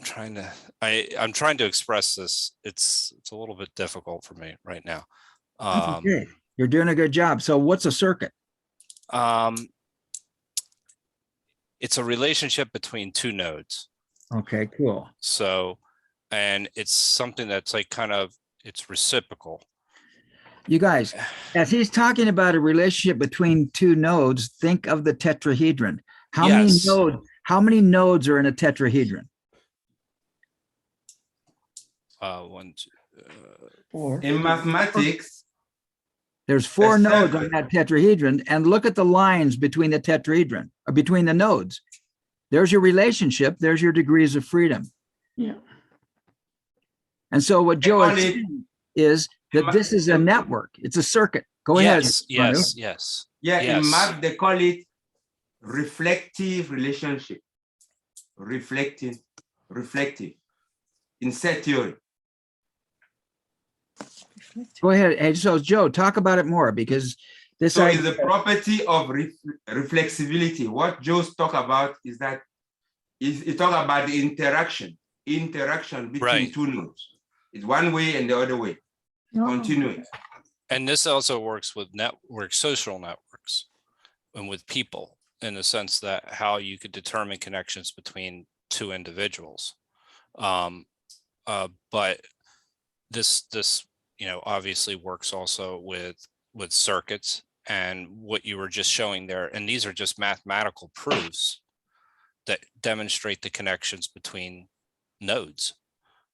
trying to express this. It's a little bit difficult for me right now. That's okay. You're doing a good job. So what's a circuit? It's a relationship between two nodes. Okay, cool. So, and it's something that's like it's reciprocal. You guys, as he's talking about a relationship between two nodes, think of the tetrahedron. How many nodes are in a tetrahedron? 1, 2, 4. In mathematics, There's 4 A nodes circle. on that tetrahedron, and look at the lines between the tetrahedron, or between the nodes. There's your relationship. There's your degrees of freedom. Yeah. And so what Joe call is it- saying is that this is a network. It's a circuit. Go ahead. Manu. yes. yeah, in Yes. math, they call it reflective relationship. Reflective in set theory. Go ahead. Hey, so Joe, talk about it more because this So idea, it's the property of reflexibility. What Joe's talk about is that he talk about the interaction between Right. two nodes. It's one way and the other way, continuing. And this also works with social networks and with people in the sense that how you could determine connections between two individuals. But this, obviously works also with circuits and what you were just showing there. And these are just mathematical proofs that demonstrate the connections between nodes.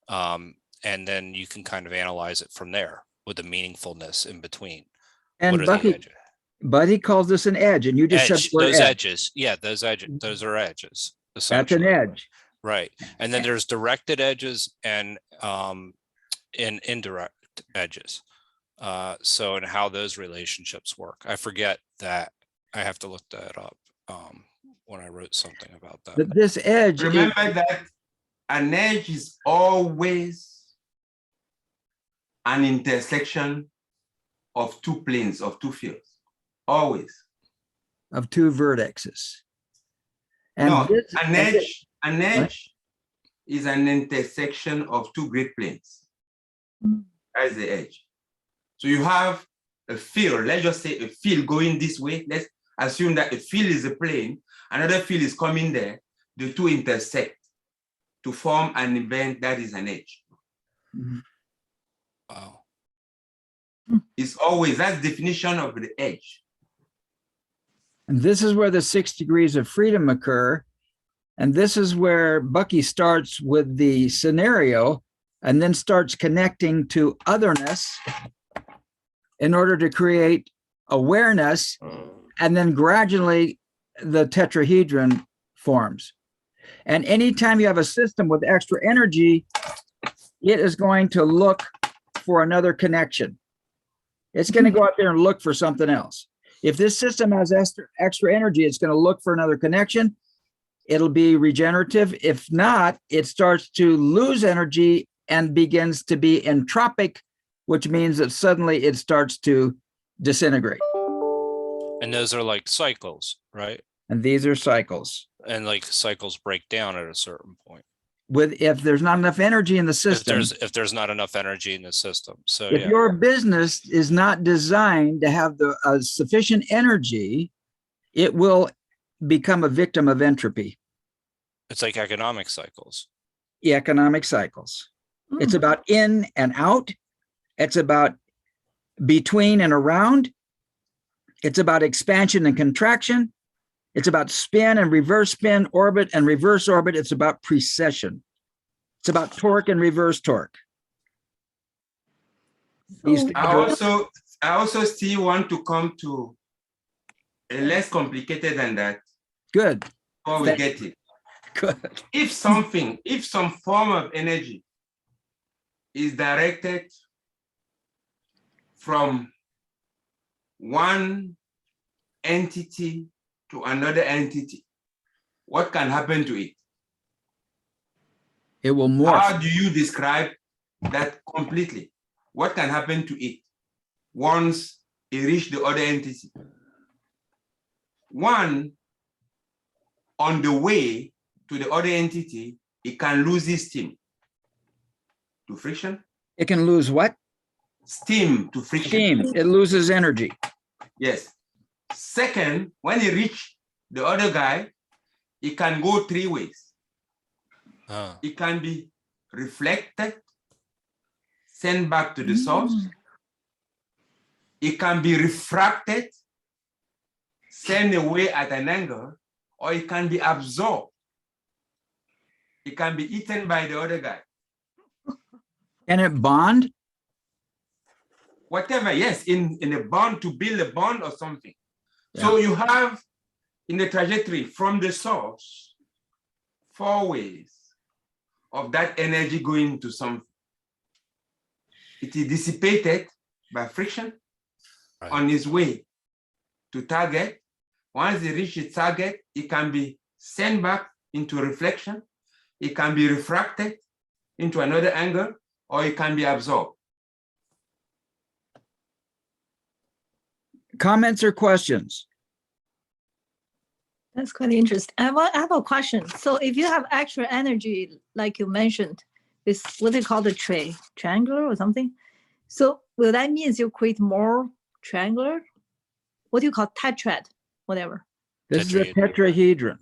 And then you can kind of analyze it from there with the meaningfulness in between. and What are the Bucky, edges? Buddy calls this an edge, and you just said Edge, the word those edge. edges. Yeah, those edges, those are edges. That's an Essentially. edge. Right. And then there's directed edges and indirect edges. So and how those relationships work. I forget that. I have to look that up when I wrote something about that. But this edge is, Remember that an edge is always an intersection of two planes, of two fields, always. of two vertexes. And No, this, an edge is an intersection of two great planes. That's the edge. So you have a field, let's just say a field going this way. Let's assume that a field is a plane, another field is coming there. The two intersect to form an event that is an edge. Wow. It's always, that's the definition of the edge. and this is where the 6 degrees of freedom occur. And this is where Bucky starts with the scenario and then starts connecting to otherness in order to create awareness. And then gradually the tetrahedron forms. And anytime you have a system with extra energy, it is going to look for another connection. It's going to go out there and look for something else. If this system has extra energy, it's going to look for another connection. It'll be regenerative. If not, it starts to lose energy and begins to be entropic, which means that suddenly it starts to disintegrate. And those are like cycles, right? And these are cycles. And like cycles break down at a certain point. If there's not enough energy in the system, If there's not enough energy in the system. So if yeah. your business is not designed to have the sufficient energy, it will become a victim of entropy. It's like economic cycles. Economic cycles. It's about in and out. It's about between and around. It's about expansion and contraction. It's about spin and reverse spin, orbit and reverse orbit. It's about precession. It's about torque and reverse torque. I also still want to come to a less complicated than that. Good. Before we get it. Good. If some form of energy is directed from one entity to another entity, what can happen to it? It will morph. How do you describe that completely? What can happen to it once it reaches the other entity? One, on the way to the other entity, it can lose its steam to friction. It can lose what? Steam to friction. Steam. It loses energy. Yes. Second, when it reaches the other guy, it can go three ways. It can be reflected, sent back to the source. It can be refracted, sent away at an angle, or it can be absorbed. It can be eaten by the other guy. Can it bond? Whatever, yes, in a bond, to build a bond or something. Yeah. So you have in the trajectory from the source, 4 ways of that energy going to something. It is dissipated by friction on its way to target. Once it reaches target, it can be sent back into reflection. It can be refracted into another angle, or it can be absorbed. Comments or questions? That's quite interesting. I have a question. So if you have extra energy, like you mentioned, it's what they call the triangular or something. So will that means you create more triangular? What do you call tetrad? Whatever. This is a tetrahedron.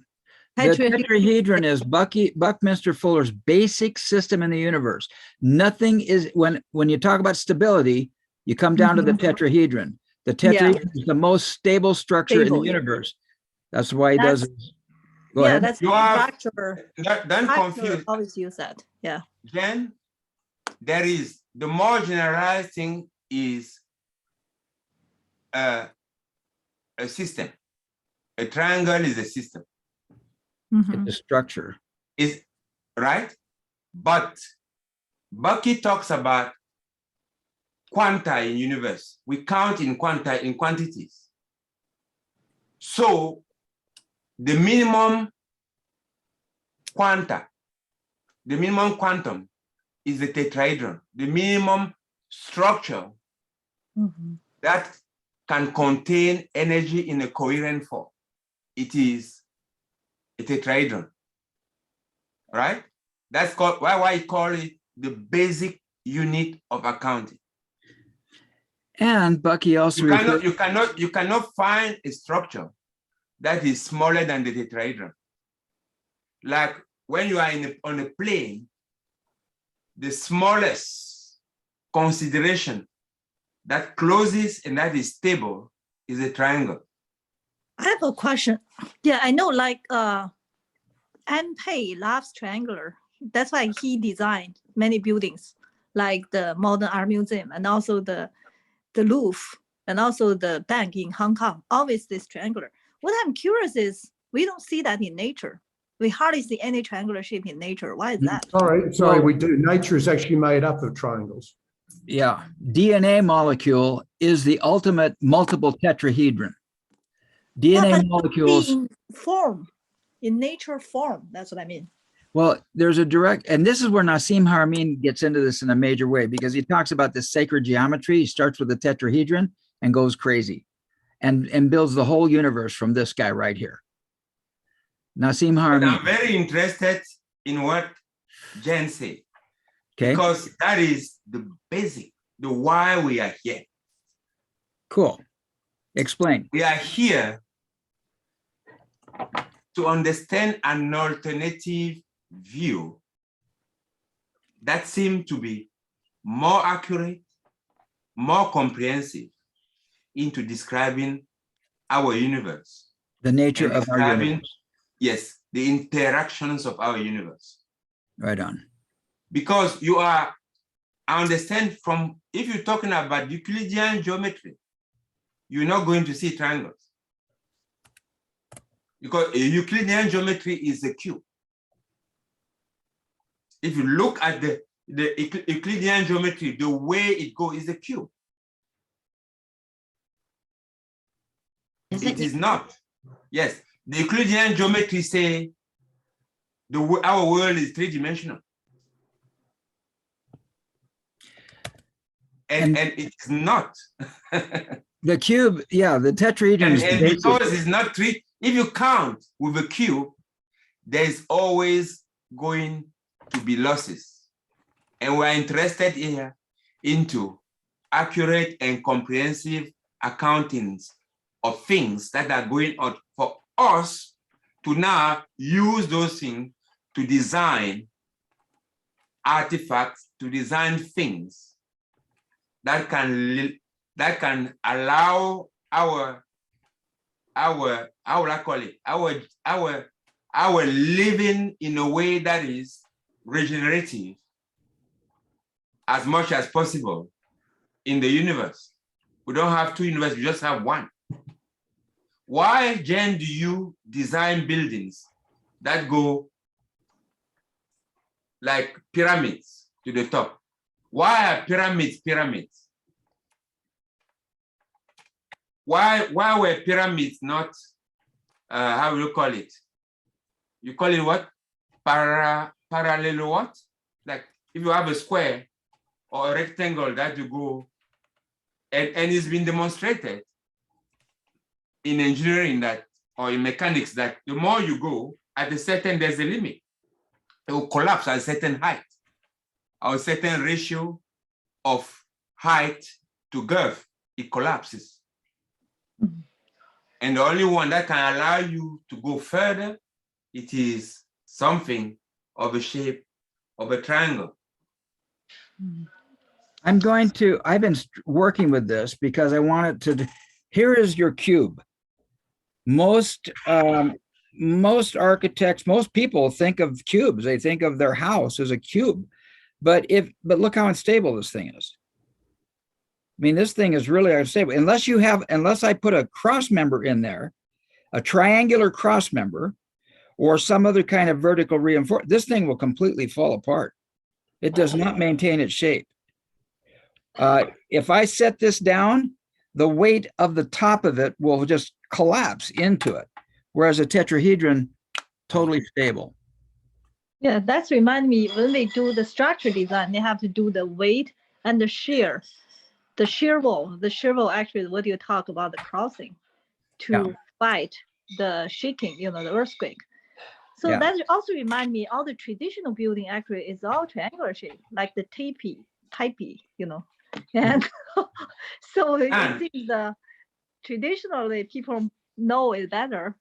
The tetrahedron is Buckminster Fuller's basic system in the universe. Nothing is, when you talk about stability, you come down to the tetrahedron. The tetrahedron is the most stable structure in the universe. That's why he does it. Go ahead. That's You are structure. don't confuse. Always use that. Yeah. Then there is the more generalized thing is a system. A triangle is a system. Mhm. The structure Is right, but Bucky talks about quanta in universe. We count in quanta in quantities. So the minimum quanta, the minimum quantum is the tetrahedron, the minimum structure Mhm. that can contain energy in a coherent form. It is a tetrahedron, right? That's called why I call it the basic unit of accounting. and Bucky also You cannot find a structure that is smaller than the tetrahedron. Like when you are on a plane, the smallest consideration that closes and that is stable is a triangle. I have a question. Yeah, I know like Pei loves triangular. That's why he designed many buildings like the Modern Art Museum and also the Louvre and also the bank in Hong Kong. Always this triangular. What I'm curious is we don't see that in nature. We hardly see any triangular shape in nature. Why is that? Sorry, we do. Nature is actually made up of triangles. Yeah, DNA molecule is the ultimate multiple tetrahedron. DNA molecules in form, in nature form. That's what I mean. Well, there's a direct, and this is where Nassim Haramein gets into this in a major way, because he talks about this sacred geometry. He starts with the tetrahedron and goes crazy and builds the whole universe from this guy right here. Nassim Haramein. I'm very interested in what Jen said, Okay. because that is the basic, the why we are here. Cool. Explain. We are here to understand an alternative view that seems to be more accurate, more comprehensive into describing our universe. The nature of our universe. Yes, the interactions of our universe. Right on. Because I understand from, if you're talking about Euclidean geometry, you're not going to see triangles. Because a Euclidean geometry is a cube. If you look at the Euclidean geometry, the way it goes is a cube. It is not. Yes, the Euclidean geometry say our world is three-dimensional. And it's not. The cube, yeah, the tetrahedron. And because it's not three, if you count with a cube, there's always going to be losses. And we're interested here into accurate and comprehensive accountings of things that are going on for us to now use those things to design artifacts, to design things that can allow our living in a way that is regenerative as much as possible in the universe. We don't have two universes, we just have one. Why, Jen, do you design buildings that go like pyramids to the top? Why are pyramids pyramids? Why were pyramids not, how do you call it? You call it what? Parallel what? Like if you have a square or a rectangle that you go, and it's been demonstrated in engineering that, or in mechanics, that the more you go, at a certain, there's a limit. It will collapse at a certain height, or a certain ratio of height to girth, it collapses. And the only one that can allow you to go further, it is something of a shape of a triangle. I've been working with this because I wanted to, here is your cube. Most architects, most people think of cubes. They think of their house as a cube, but look how unstable this thing is. I mean, this thing is really unstable. Unless I put a cross member in there, a triangular cross member, or some other kind of vertical reinforcement, this thing will completely fall apart. It does not maintain its shape. If I set this down, the weight of the top of it will just collapse into it, whereas a tetrahedron, totally stable. Yeah, that's remind me when they do the structure design, they have to do the weight and the shear. The shear wall actually what you talk about the crossing to fight the shaking, the earthquake. So that also remind me all the traditional building actually is all triangular shape, like the type, and so it seems traditionally people know it better.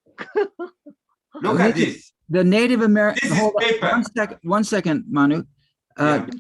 Look at this. The Native American. This is paper. One second, Manu.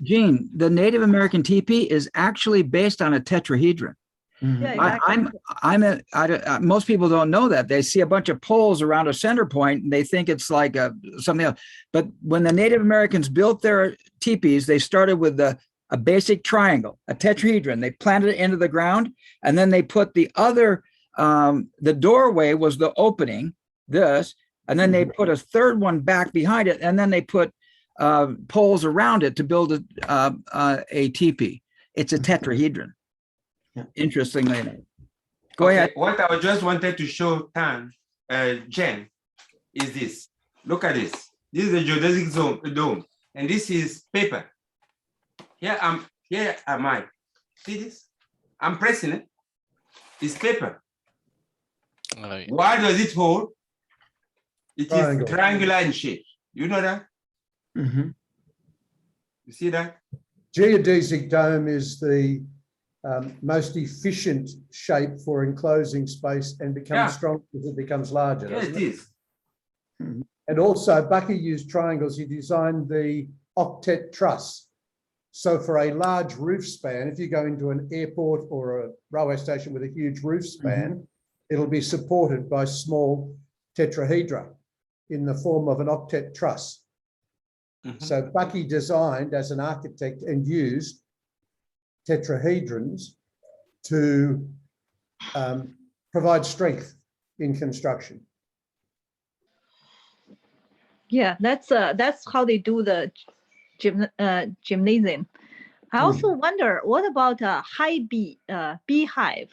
Gene, the Native American teepee is actually based on a tetrahedron. Yeah, exactly. Most people don't know that. They see a bunch of poles around a center point and they think it's like something else. But when the Native Americans built their teepees, they started with a basic triangle, a tetrahedron. They planted it into the ground, and then they put the other, the doorway was the opening, this, and then they put a third one back behind it, and then they put poles around it to build a teepee. It's a tetrahedron. Interestingly enough. Go ahead. What I just wanted to show Jen, is this. Look at this. This is a geodesic dome, and this is paper. Here am I. See this? I'm pressing it. It's paper. Why does it hold? It is triangular in shape. You know that? You see that? Geodesic dome is the most efficient shape for enclosing space and becomes strong as it becomes larger. Yes, it is. And also, Bucky used triangles. He designed the octet truss. So for a large roof span, if you go into an airport or a railway station with a huge roof span, it'll be supported by small tetrahedra in the form of an octet truss. So Bucky designed as an architect and used tetrahedrons to provide strength in construction. Yeah, that's how they do the gymnasium. I also wonder, what about a beehive?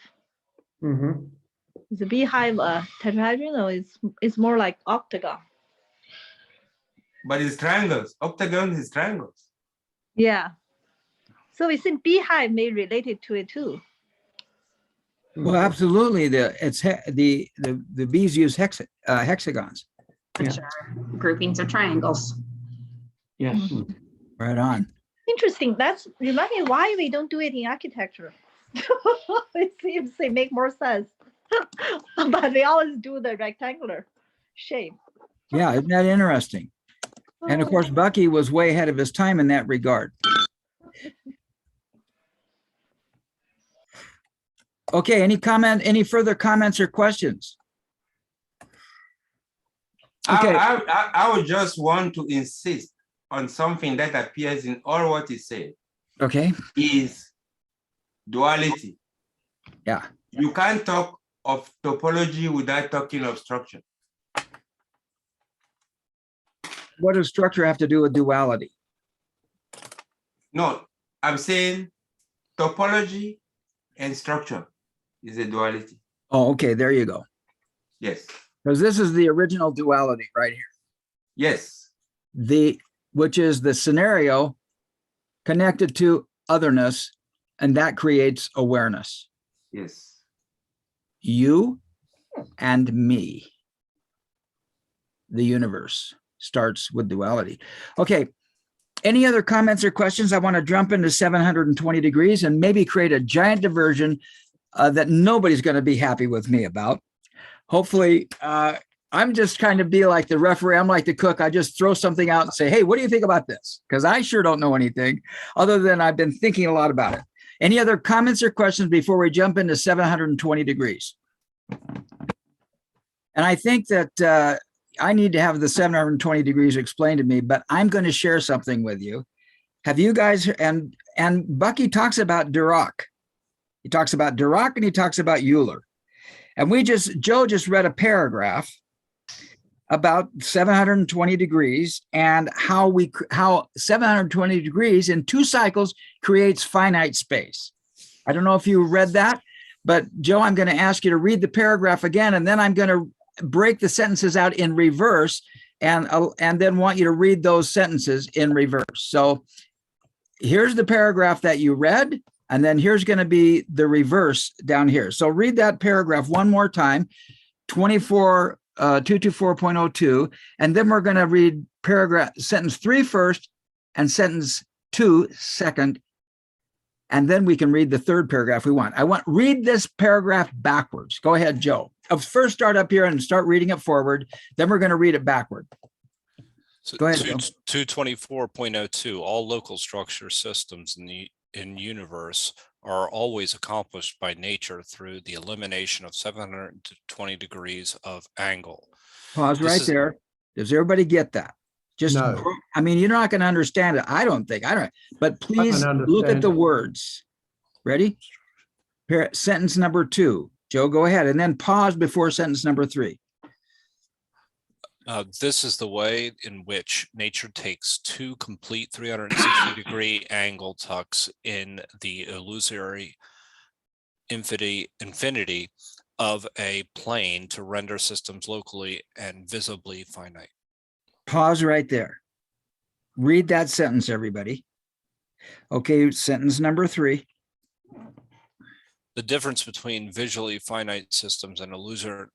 Is a beehive tetrahedron, or it's more like octagon? But it's triangles. Octagon is triangles. Yeah. So it seems beehive may related to it too. Well, absolutely. The bees use hexagons. Sure. Groupings of triangles. Yes. Right on. Interesting. That's remind me why we don't do it in architecture. It seems they make more sense, but they always do the rectangular shape. Yeah, isn't that interesting? And of course, Bucky was way ahead of his time in that regard. Okay, any further comments or questions? Okay. I would just want to insist on something that appears in all what he said. Okay. Is duality. Yeah. You can't talk of topology without talking of structure. What does structure have to do with duality? No, I'm saying topology and structure is a duality. Oh, okay, there you go. Yes. Because this is the original duality right here. Yes. Which is the scenario connected to otherness, and that creates awareness. Yes. You and me. The universe starts with duality. Okay. Any other comments or questions? I want to jump into 720 degrees and maybe create a giant diversion that nobody's going to be happy with me about. Hopefully, I'm just kind of be like the referee. I'm like the cook. I just throw something out and say, hey, what do you think about this? Because I sure don't know anything other than I've been thinking a lot about it. Any other comments or questions before we jump into 720 degrees? And I think that I need to have the 720 degrees explained to me, but I'm going to share something with you. Have you guys, and Bucky talks about Dirac. He talks about Dirac and he talks about Euler. And Joe just read a paragraph about 720 degrees and how 720 degrees in 2 cycles creates finite space. I don't know if you read that, but Joe, I'm going to ask you to read the paragraph again, and then I'm going to break the sentences out in reverse and then want you to read those sentences in reverse. So here's the paragraph that you read, and then here's going to be the reverse down here. So read that paragraph one more time, 224.02, and then we're going to read sentence 3 first and sentence 2 second, and then we can read the third paragraph we want. Read this paragraph backwards. Go ahead, Joe. First start up here and start reading it forward. Then we're going to read it backward. So Go ahead, Joe. 224.02, all local structure systems in universe are always accomplished by nature through the elimination of 720 degrees of angle. Pause right there. Does everybody get that? Just, No. I mean, you're not going to understand it. I don't, but please look at the words. Ready? Sentence number 2. Joe, go ahead. And then pause before sentence number 3. This is the way in which nature takes 2 complete 360-degree angle tucks in the illusory infinity of a plane to render systems locally and visibly finite. Pause right there. Read that sentence, everybody. Okay, sentence number 3. The difference between visually finite systems and illusory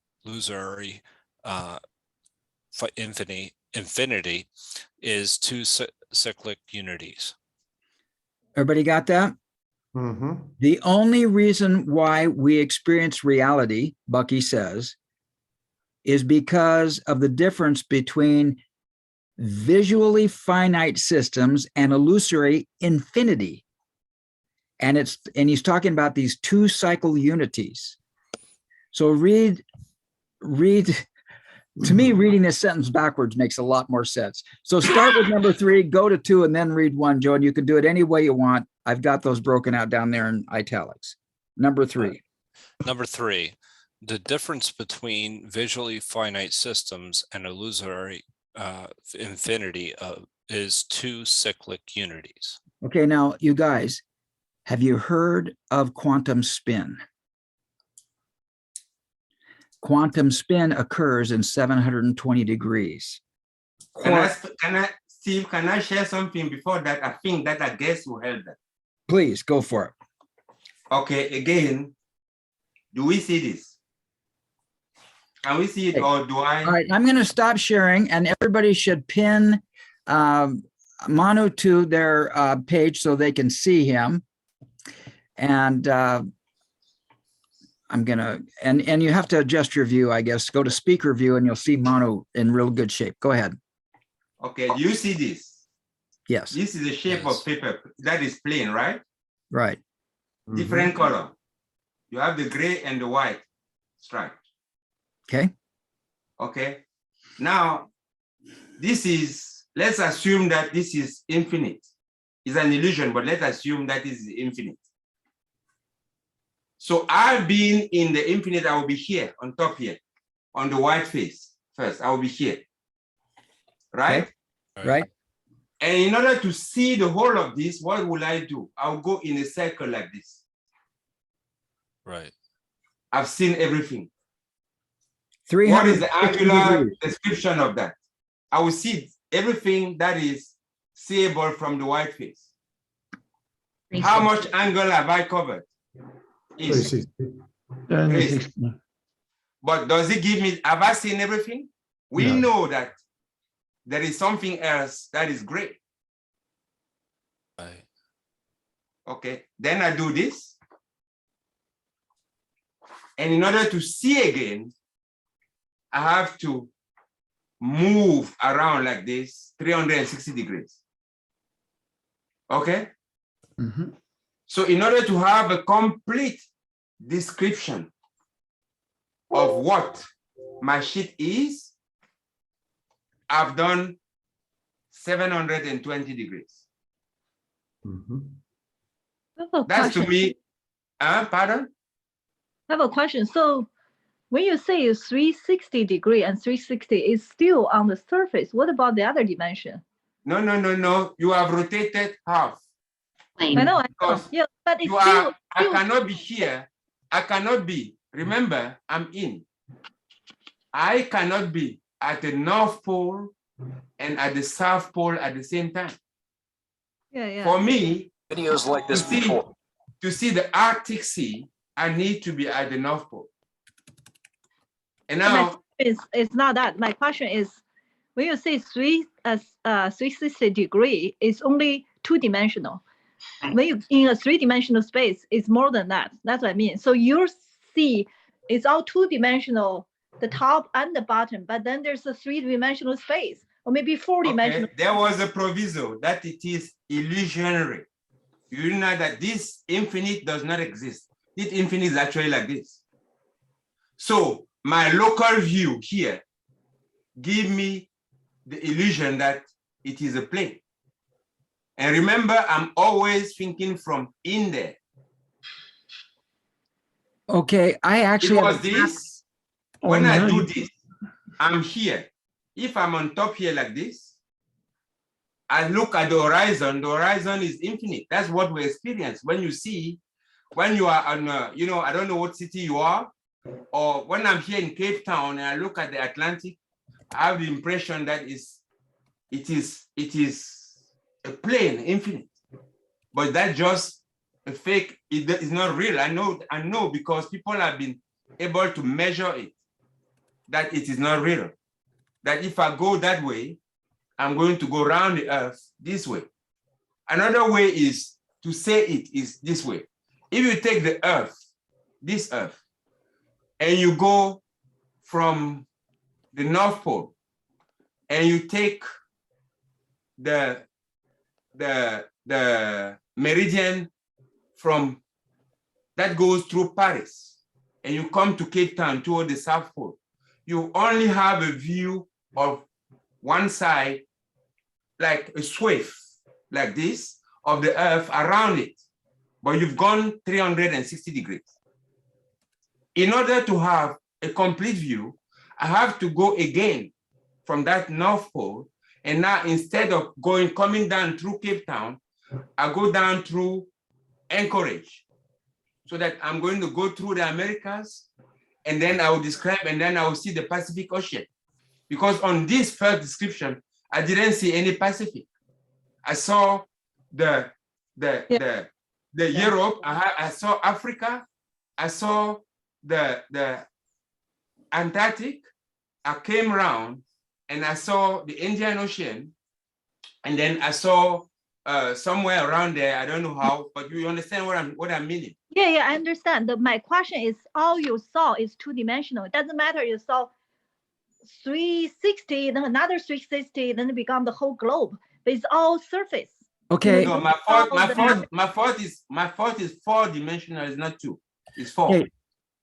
infinity is 2 cyclic unities. Everybody got that? Mm-hmm. The only reason why we experience reality, Bucky says, is because of the difference between visually finite systems and illusory infinity. And he's talking about these 2 cycle unities. So read, to me, reading this sentence backwards makes a lot more sense. So start with number 3, go to 2, and then read 1, Joe, and you can do it any way you want. I've got those broken out down there in italics. Number 3. Number 3, the difference between visually finite systems and illusory infinity is 2 cyclic unities. Okay, now you guys, have you heard of quantum spin? Quantum spin occurs in 720 degrees. Steve, can I share something before that? I think that I guess will help that. Please go for it. Okay, again, do we see this? Can we see it, or do I? All right, I'm going to stop sharing, and everybody should pin Manu to their page so they can see him. And I'm going to, and you have to adjust your view, I guess. Go to speaker view and you'll see Manu in real good shape. Go ahead. Okay, do you see this? Yes. This is the shape of paper that is plain, right? Right. Different color. You have the gray and the white stripe. Okay. Okay. Now, let's assume that this is infinite. It's an illusion, but let's assume that is infinite. So I've been in the infinite, I will be here, on top here, on the white face first, I will be here, right? Okay. Right. And in order to see the whole of this, what will I do? I'll go in a circle like this. Right. I've seen everything. 360 What is the angular degrees. description of that? I will see everything that is seeable from the white face. How much angle have I covered? 360. 360. But does it give me, have I seen everything? We No. know that there is something else that is great. Right. Okay, then I do this. And in order to see again, I have to move around like this, 360 degrees. Okay? Mhm. So in order to have a complete description of what my sheet is, I've done 720 degrees. Mhm. I have a That's to question. me, pardon? I have a question. So when you say 360 degree and 360 is still on the surface, what about the other dimension? No, no, no, no. You have rotated half. I know, I know. Because Yeah, but it's you still, are, I cannot be here. I cannot be. Remember, I'm in. I cannot be at the North Pole and at the South Pole at the same time. yeah, yeah. For me, Videos like this before. to see the Arctic Sea, I need to be at the North Pole. And now, It's not that. My question is, when you say 360 degree, it's only two-dimensional. When you in a three-dimensional space, it's more than that. That's what I mean. So your sea is all two-dimensional, the top and the bottom, but then there's a three-dimensional space, or maybe four-dimensional. okay, there was a proviso that it is illusionary. You know that this infinite does not exist. This infinite is actually like this. So my local view here give me the illusion that it is a plane. And remember, I'm always thinking from in there. Okay, I actually have Because a graph. this, when Oh, I no, do you- this, I'm here. If I'm on top here like this, I look at the horizon is infinite. That's what we experience. When you see, when you are on, I don't know what city you are, or when I'm here in Cape Town and I look at the Atlantic, I have the impression that it is a plane, infinite. But that's just a fake, it is not real. I know because people have been able to measure it, that it is not real. That if I go that way, I'm going to go around the earth this way. Another way is to say it is this way. If you take the earth, this earth, and you go from the North Pole, and you take the meridian from that goes through Paris, and you come to Cape Town toward the South Pole, you only have a view of one side, like a swath, like this, of the earth around it, but you've gone 360 degrees. In order to have a complete view, I have to go again from that North Pole, and now instead of coming down through Cape Town, I go down through Anchorage, so that I'm going to go through the Americas, and then I will describe, and then I will see the Pacific Ocean. Because on this first description, I didn't see any Pacific. I saw the Europe, I saw Africa, I saw the Antarctic, I came around and I saw the Indian Ocean, and then I saw somewhere around there, I don't know how, but you understand what I'm meaning. Yeah, yeah, I understand. My question is, all you saw is two-dimensional. It doesn't matter you saw 360, then another 360, then it become the whole globe. But it's all surface. Okay. No, my fault is four-dimensional, it's not two. It's four. Okay.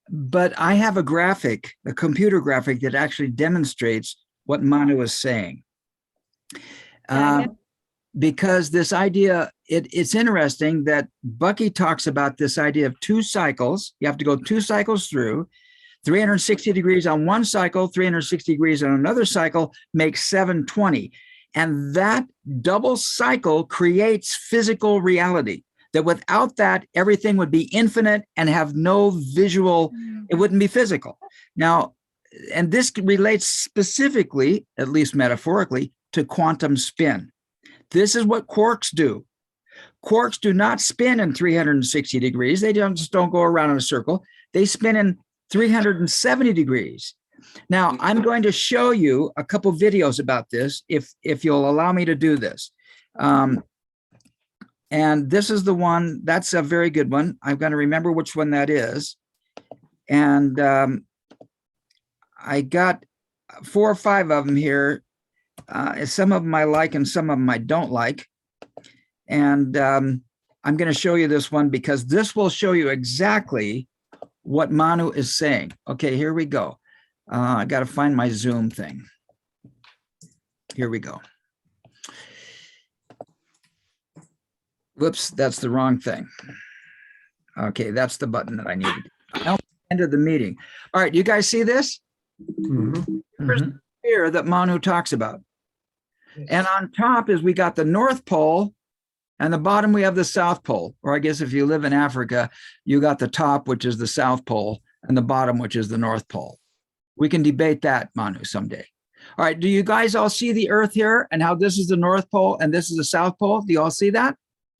But I have a graphic, a computer graphic that actually demonstrates what Manu is saying. Because this idea, it's interesting that Bucky talks about this idea of two cycles. You have to go two cycles through, 360 degrees on one cycle, 360 degrees on another cycle makes 720. And that double cycle creates physical reality. That without that, everything would be infinite and have no visual, it wouldn't be physical. Now, and this relates specifically, at least metaphorically, to quantum spin. This is what quarks do. Quarks do not spin in 360 degrees. They just don't go around in a circle. They spin in 370 degrees. Now, I'm going to show you a couple videos about this if you'll allow me to do this. And this is the one, that's a very good one. I'm going to remember which one that is. And I got 4 or 5 of them here. Some of them I like and some of them I don't like. And I'm going to show you this one because this will show you exactly what Manu is saying. Okay, here we go. I got to find my Zoom thing. Here we go. Whoops, that's the wrong thing. Okay, that's the button that I needed. End of the meeting. All right, you guys see this? Here's the sphere that Manu talks about. And on top is we got the North Pole, and the bottom we have the South Pole. Or I guess if you live in Africa, you got the top, which is the South Pole, and the bottom, which is the North Pole. We can debate that, Manu, someday. All right, do you guys all see the Earth here and how this is the North Pole and this is the South Pole? Do you all see that?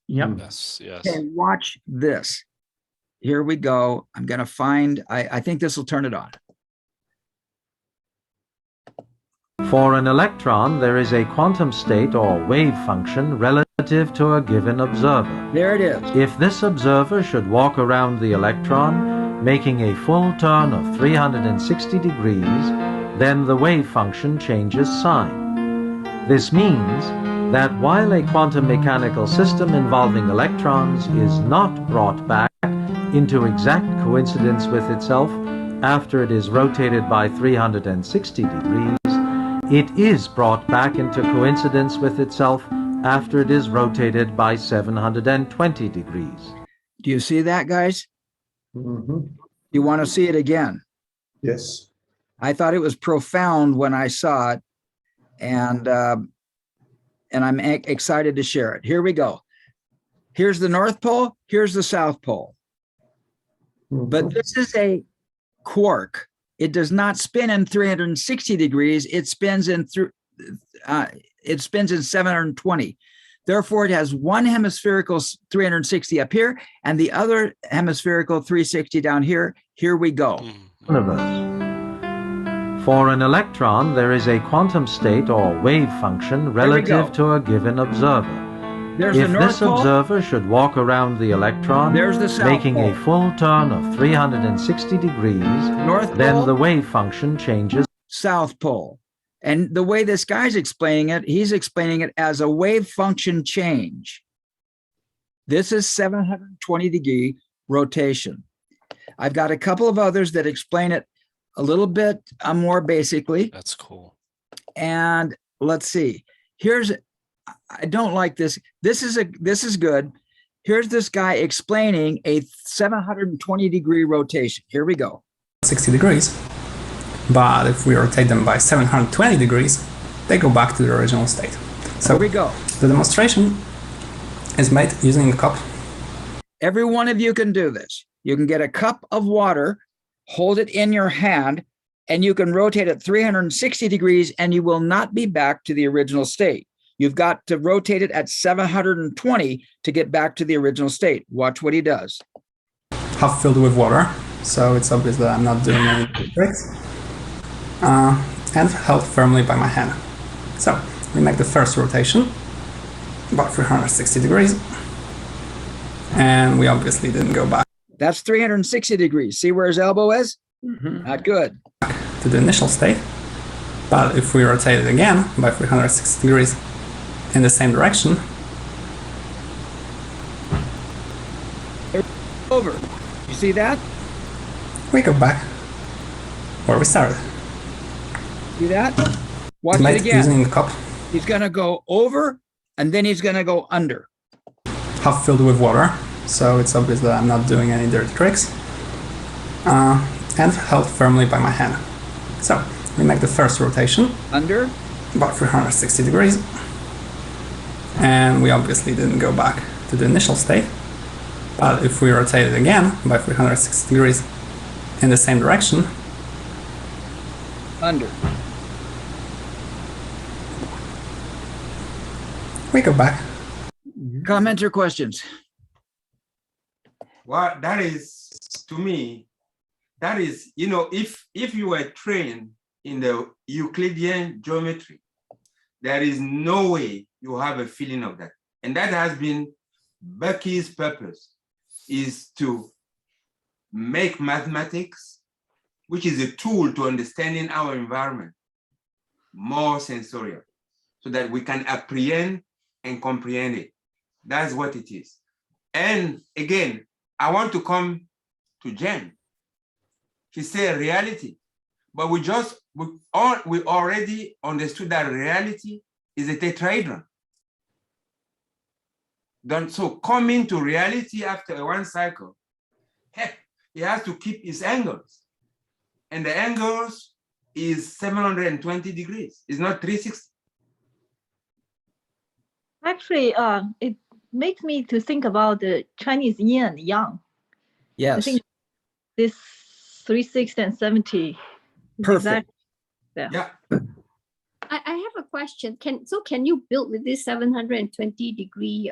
Yep. Yes, yes. Okay, watch this. Here we go. I'm going to find, I think this will turn it on. For an electron, there is a quantum state or wave function relative to a given observer. There it is. If this observer should walk around the electron, making a full turn of 360 degrees, then the wave function changes sign. This means that while a quantum mechanical system involving electrons is not brought back into exact coincidence with itself after it is rotated by 360 degrees, it is brought back into coincidence with itself after it is rotated by 720 degrees. Do you see that, guys? You want to see it again? Yes. I thought it was profound when I saw it, and I'm excited to share it. Here we go. Here's the North Pole. Here's the South Pole. But this is a quark. It does not spin in 360 degrees. It spins in 720. Therefore, it has one hemispherical 360 up here and the other hemispherical 360 down here. Here we go. Universe. For an electron, there is a quantum state or wave function relative to a given observer. There's If the North this Pole. observer should walk around the electron, There's the South making Pole. a full turn of 360 degrees, North then Pole. the wave function changes. South Pole. And the way this guy's explaining it, he's explaining it as a wave function change. This is 720 degree rotation. I've got a couple of others that explain it a little bit more basically. That's cool. And let's see. I don't like this. This is good. Here's this guy explaining a 720 degree rotation. Here we go. 60 degrees. But if we rotate them by 720 degrees, they go back to the original state. So Here we go. the demonstration is made using a cup. Every one of you can do this. You can get a cup of water, hold it in your hand, and you can rotate it 360 degrees and you will not be back to the original state. You've got to rotate it at 720 to get back to the original state. Watch what he does. Half filled with water, so it's obvious that I'm not doing any tricks. And held firmly by my hand. So we make the first rotation, about 360 degrees, and we obviously didn't go back That's 360 degrees. See where his elbow is? Not good. to the initial state. But if we rotate it again by 360 degrees in the same direction, Over. You see that? we go back where we started. See that? Watch it Made again. using the cup, He's going to go over and then he's going to go under. half filled with water, so it's obvious that I'm not doing any dirty tricks. And held firmly by my hand. So we make the first rotation, Under. about 360 degrees, and we obviously didn't go back to the initial state. But if we rotate it again by 360 degrees in the same direction, Under. we go back. Comments or questions? Well, that is, to me, That is, you know, if you were trained in the Euclidean geometry, there is no way you have a feeling of that. And that has been Bucky's purpose, is to make mathematics, which is a tool to understanding our environment, more sensorial, so that we can apprehend and comprehend it. That's what it is. And again, I want to come to Jen. She said reality, but we already understood that reality is a tetrahedron. So coming to reality after one cycle, heck, he has to keep his angles. And the angles is 720 degrees. It's not 360. Actually, it makes me to think about the Chinese yin and yang. Yes. I think this 360 and 70 is Perfect. Yeah. I have a question. Can you build with this 720 degree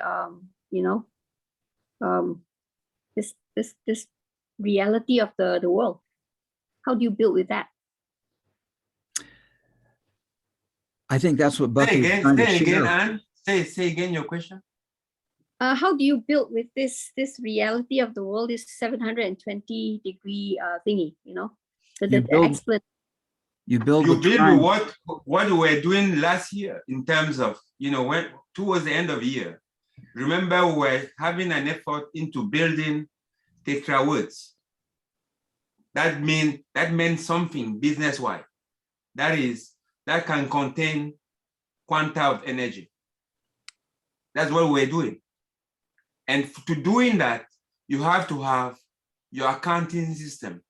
this reality of the world? How do you build with that? I think that's what Bucky Say again, Anne. Say again your question. How do you build with this reality of the world, this 720 degree thingy, you know? You build with time. what we were doing last year in terms of, you know, when towards the end of the year. Remember, we were having an effort into building tetrawords. That meant something business-wise. That can contain quanta of energy. That's what we're doing. And to doing that, you have to have your accounting system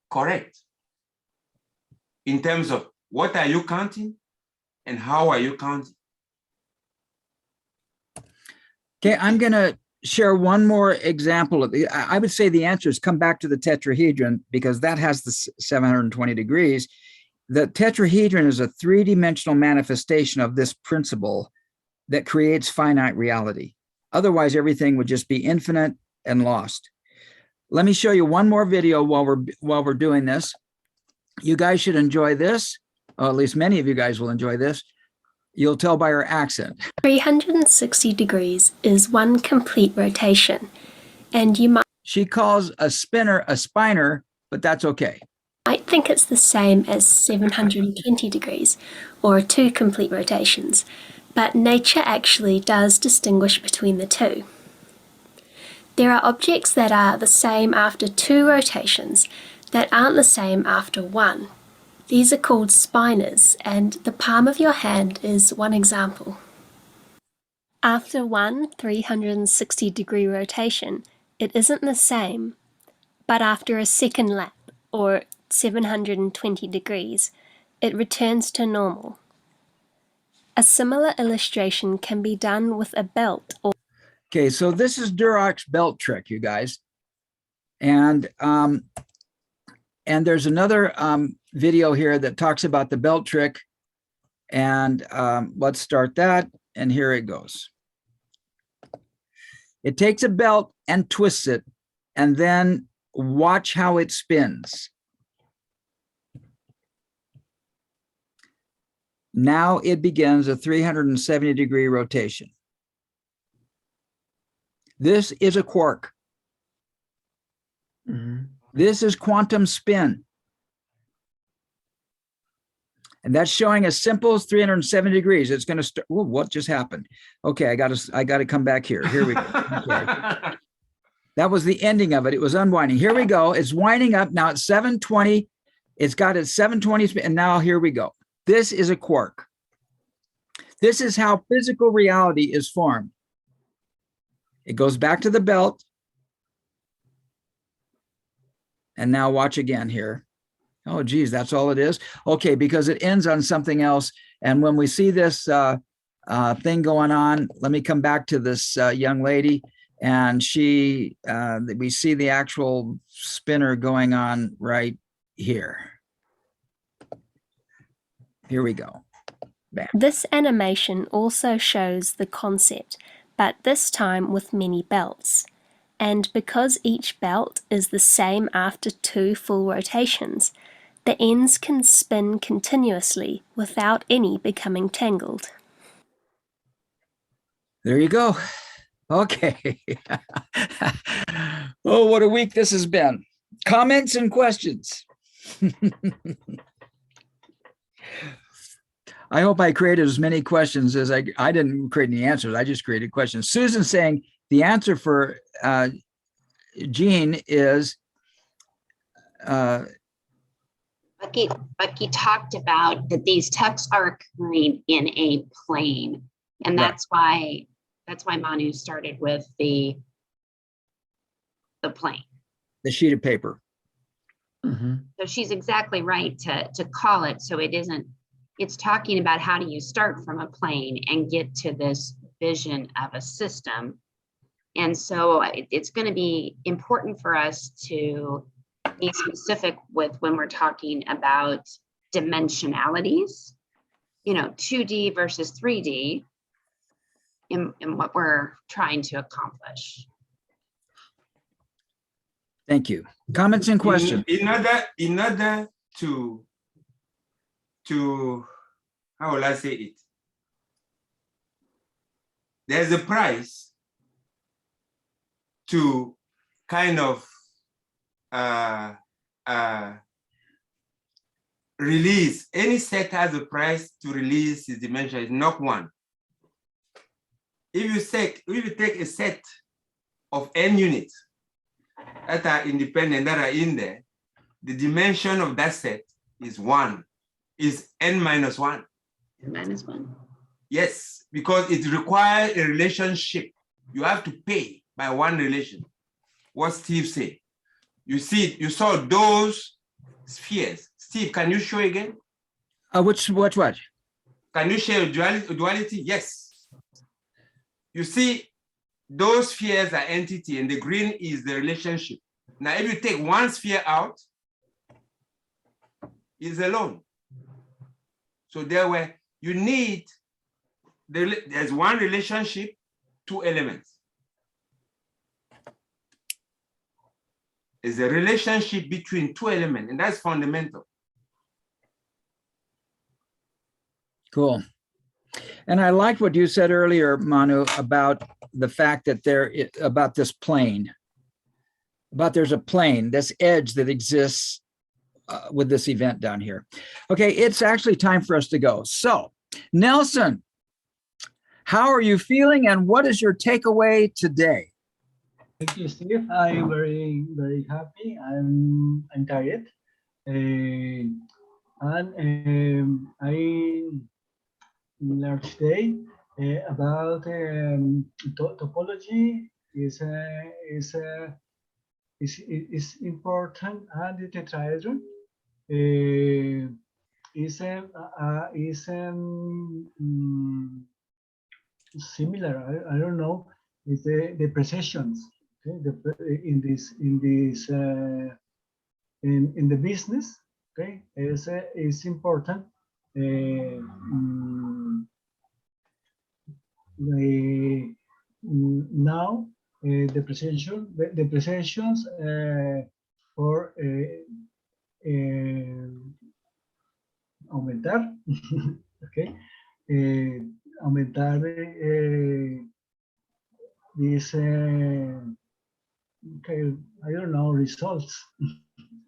correct in terms of what are you counting and how are you counting. Okay, I'm going to share one more example. I would say the answer is come back to the tetrahedron, because that has the 720 degrees. The tetrahedron is a three-dimensional manifestation of this principle that creates finite reality. Otherwise, everything would just be infinite and lost. Let me show you one more video while we're doing this. You guys should enjoy this. Or at least many of you guys will enjoy this. You'll tell by her accent. 360 degrees is one complete rotation, and you might... She calls a spinner a spiner, but that's okay. I think it's the same as 720 degrees, or two complete rotations, but nature actually does distinguish between the two. There are objects that are the same after two rotations that aren't the same after one. These are called spinors, and the palm of your hand is one example. After one 360-degree rotation, it isn't the same, but after a second lap, or 720 degrees, it returns to normal. A similar illustration can be done with a belt. Okay, so this is Durac's belt trick, you guys. And there's another video here that talks about the belt trick. And let's start that. And here it goes. It takes a belt and twists it, and then watch how it spins. Now it begins a 370-degree rotation. This is a quark. This is quantum spin. And that's showing as simple as 370 degrees. It's going to start. Whoa, what just happened? Okay, I got to come back here. Here we go. Okay. That was the ending of it. It was unwinding. Here we go. It's winding up. Now it's 720. It's got its 720. And now here we go. This is a quark. This is how physical reality is formed. It goes back to the belt. And now watch again here. Oh, geez, that's all it is? Okay, because it ends on something else. And when we see this thing going on, let me come back to this young lady. And we see the actual spinner going on right here. Here we go. Bam. This animation also shows the concept, but this time with many belts. And because each belt is the same after 2 full rotations, the ends can spin continuously without any becoming tangled. There you go. Okay. Oh, what a week this has been. Comments and questions. I hope I created as many questions as I didn't create any answers. I just created questions. Susan's saying the answer for Jean is Bucky talked about that these tucks are occurring in a plane, and that's why Manu started with the plane. The sheet of paper. So she's exactly right to call it. So it isn't. It's talking about how do you start from a plane and get to this vision of a system. And so it's going to be important for us to be specific with when we're talking about dimensionalities, 2D versus 3D in what we're trying to accomplish. Thank you. Comments and questions. In order to how will I say it? There's a price to kind of release. Any set has a price to release its dimension. It's not one. If you take a set of n units that are independent, that are in there, the dimension of that set is 1, is n minus 1. N minus 1. Yes, because it requires a relationship. You have to pay by one relation. What Steve said. You saw those spheres. Steve, can you show again? What? Can you show duality? Yes. You see, those spheres are entity, and the green is the relationship. Now, if you take one sphere out, it's alone. So you need, there's one relationship, 2 elements. It's a relationship between 2 elements, and that's fundamental. Cool. And I liked what you said earlier, Manu, about the fact that about this plane, there's a plane, this edge that exists with this event down here. Okay, it's actually time for us to go. So, Nelson, how are you feeling, and what is your takeaway today? Thank you, Steve. I'm very, very happy. I'm tired, and I learned today about topology is important, and the tetrahedron is similar. I don't know. It's the precisions. Okay, in the business, okay, is important. Now the precisions for aumentar, okay, aumentar this. Okay, I don't know, results.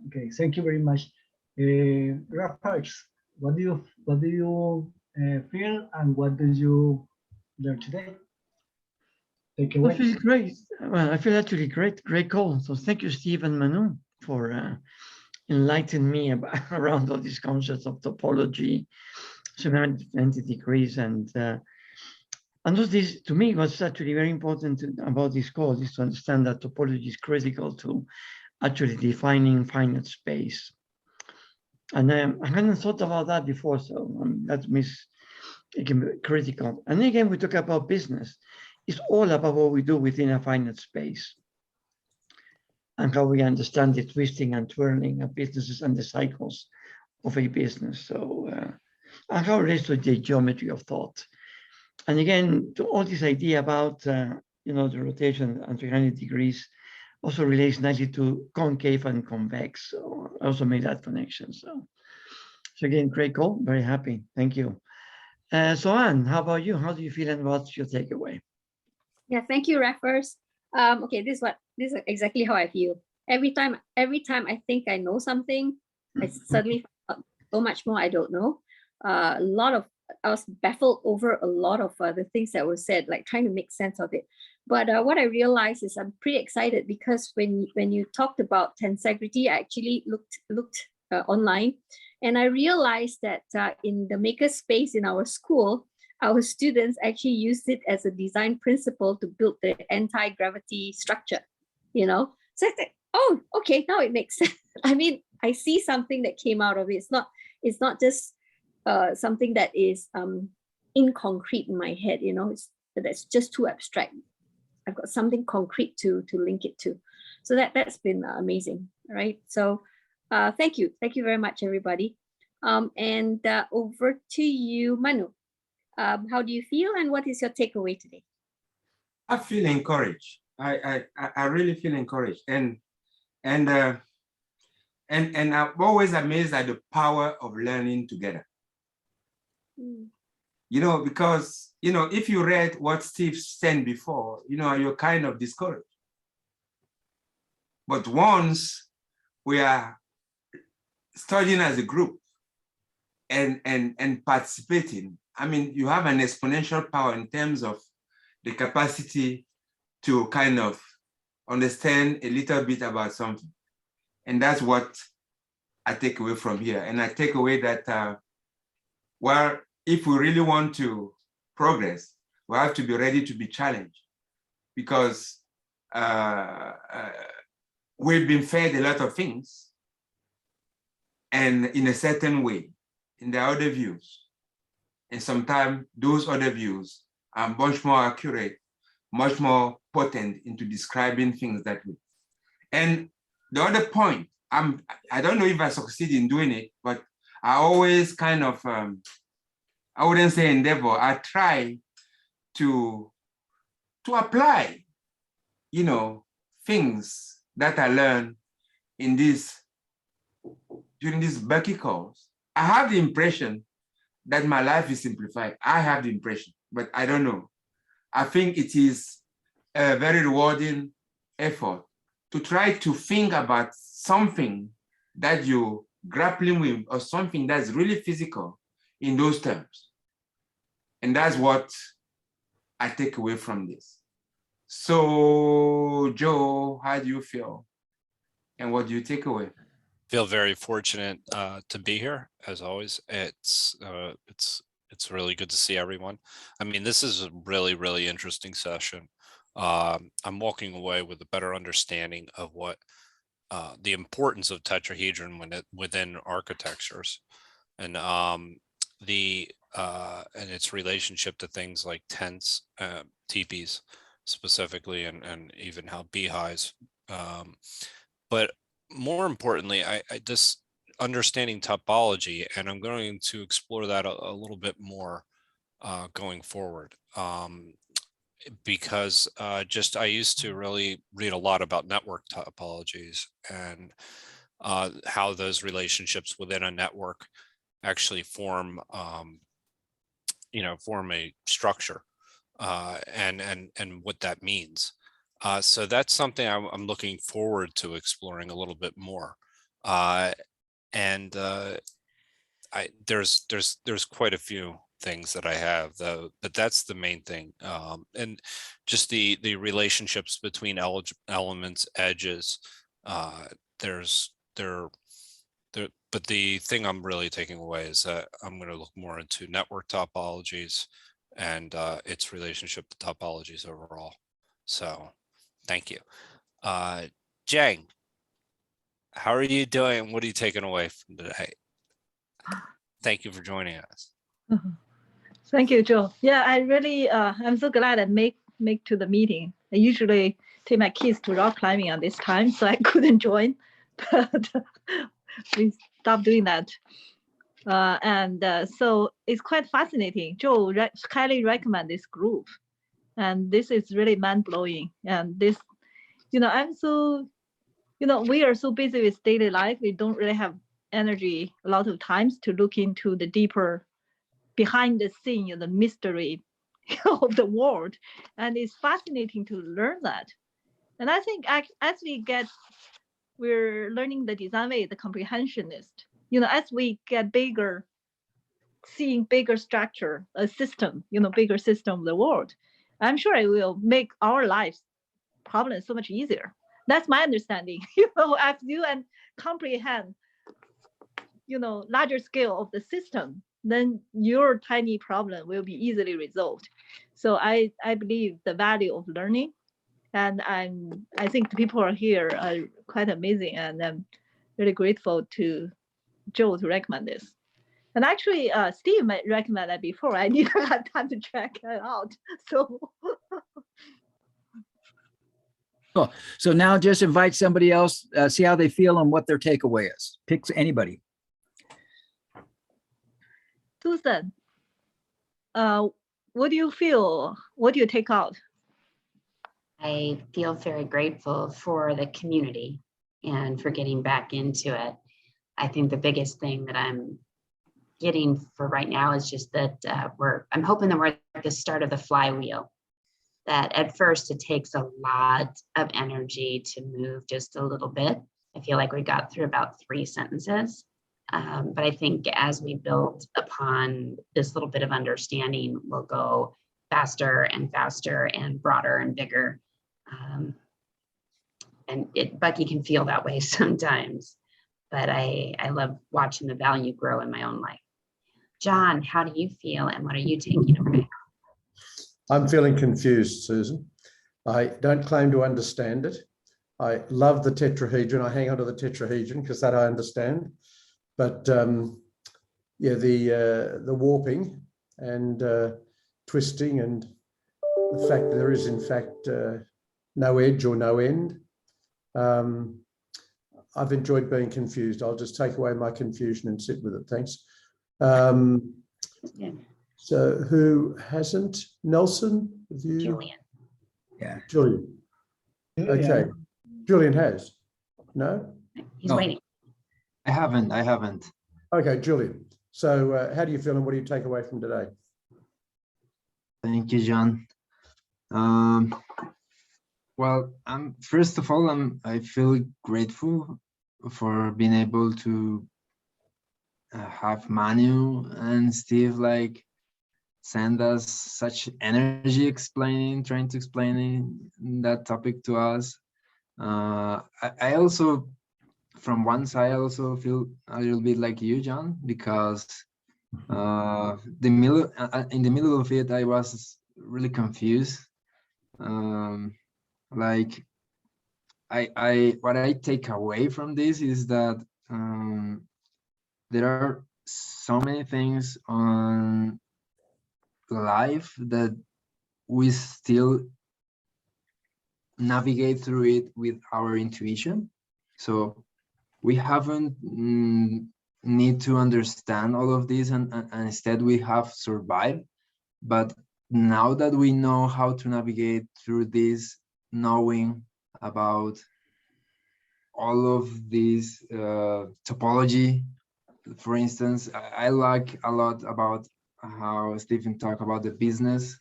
Okay, thank you very much. Rafael, what do you feel, and what did you learn today? Take away. I feel great. Well, I feel actually great call. So thank you, Steve and Manu, for enlightening me around all these concepts of topology, 720 degrees, and all this, to me, was actually very important about this course, is to understand that topology is critical to actually defining finite space. And I hadn't thought about that before, so that means it can be critical. And again, we talk about business. It's all about what we do within a finite space and how we understand the twisting and twirling of businesses and the cycles of a business. So, and how it relates to the geometry of thought. And again, to all this idea about the rotation on 300 degrees also relates nicely to concave and convex. So I also made that connection. So again, great call. Very happy. Thank you. So Anne, how about you? How do you feel and what's your takeaway? Yeah, thank you, Raffers. Okay, this is exactly how I feel. Every time I think I know something, I suddenly find out so much more I don't know. I was baffled over a lot of the things that were said, like trying to make sense of it. But what I realized is I'm pretty excited because when you talked about tensegrity, I actually looked online, and I realized that in the makerspace in our school, our students actually used it as a design principle to build the anti-gravity structure, So I think, oh, okay, now it makes sense. I mean, I see something that came out of it. It's not just something that is in concrete in my head, that's just too abstract. I've got something concrete to link it to. So that's been amazing, right? So thank you very much, everybody. And over to you, Manu. How do you feel, and what is your takeaway today? I feel encouraged. I really feel encouraged, and I'm always amazed at the power of learning together. Because if you read what Steve said before, you're kind of discouraged. But once we are studying as a group and participating, I mean, you have an exponential power in terms of the capacity to kind of understand a little bit about something. And that's what I take away from here. And I take away that, if we really want to progress, we have to be ready to be challenged, because we've been fed a lot of things, and in a certain way, in the other views. And sometimes those other views are much more accurate, much more potent into describing things that way. And the other point, I don't know if I succeed in doing it, but I always kind of, I wouldn't say endeavor, I try to apply, things that I learned during this Bucky course. I have the impression that my life is simplified. I have the impression, but I don't know. I think it is a very rewarding effort to try to think about something that you're grappling with, or something that's really physical in those terms. And that's what I take away from this. So, Joe, how do you feel? And what do you take away? Feel very fortunate to be here, as always. It's really good to see everyone. I mean, this is a really, really interesting session. I'm walking away with a better understanding of what the importance of tetrahedron within architectures, and its relationship to things like tents, teepees specifically, and even how beehives. But more importantly, I just understanding topology, and I'm going to explore that a little bit more going forward. Because I used to really read a lot about network topologies and how those relationships within a network actually form a structure, and what that means. So that's something I'm looking forward to exploring a little bit more. There's quite a few things that I have, though, but that's the main thing. And just the relationships between elements, edges. But the thing I'm really taking away is that I'm going to look more into network topologies and its relationship to topologies overall. So thank you. Jang, how are you doing? What are you taking away from today? Thank you for joining us. Thank you, Joe. Yeah, I really, I'm so glad I make to the meeting. I usually take my kids to rock climbing at this time, so I couldn't join, but we stopped doing that. So it's quite fascinating. Joe highly recommend this group. And this is really mind-blowing. And this, I'm so, we are so busy with daily life. We don't really have energy a lot of times to look into the deeper behind the scene, the mystery of the world. And it's fascinating to learn that. And I think as we're learning the design way, the comprehensionist, as we get bigger, seeing bigger structure, a system, bigger system of the world, I'm sure it will make our lives problems so much easier. That's my understanding. As you and comprehend, larger scale of the system, then your tiny problem will be easily resolved. So I believe the value of learning, and I think the people are here are quite amazing, and I'm really grateful to Joe to recommend this. And actually, Steve might recommend that before. I didn't have time to check it out. So, So now just invite somebody else, see how they feel and what their takeaway is. Pick anybody. Susan, what do you feel? What do you take out? I feel very grateful for the community and for getting back into it. I think the biggest thing that I'm getting for right now is just that I'm hoping that we're at the start of the flywheel. That at first it takes a lot of energy to move just a little bit. I feel like we got through about 3 sentences. But I think as we build upon this little bit of understanding, we'll go faster and faster and broader and bigger. And Bucky can feel that way sometimes, but I love watching the value grow in my own life. John, how do you feel and what are you taking away? I'm feeling confused, Susan. I don't claim to understand it. I love the tetrahedron. I hang on to the tetrahedron because that I understand. But yeah, the warping and twisting and the fact that there is in fact no edge or no end. I've enjoyed being confused. I'll just take away my confusion and sit with it. Thanks. Yeah. So who hasn't? Nelson? Have you? Julian. Yeah. Julian. Okay. Julian has. No? He's waiting. I haven't. Okay, Julian. So how do you feel and what do you take away from today? Thank you, John. Well, first of all, I feel grateful for being able to have Manu and Steve send us such energy trying to explain that topic to us. I also, from one side, I also feel a little bit like you, John, because in the middle of it, I was really confused. What I take away from this is that there are so many things on life that we still navigate through it with our intuition. So we haven't need to understand all of this, and instead we have survived. But now that we know how to navigate through this, knowing about all of this topology, for instance, I like a lot about how Stephen talked about the business,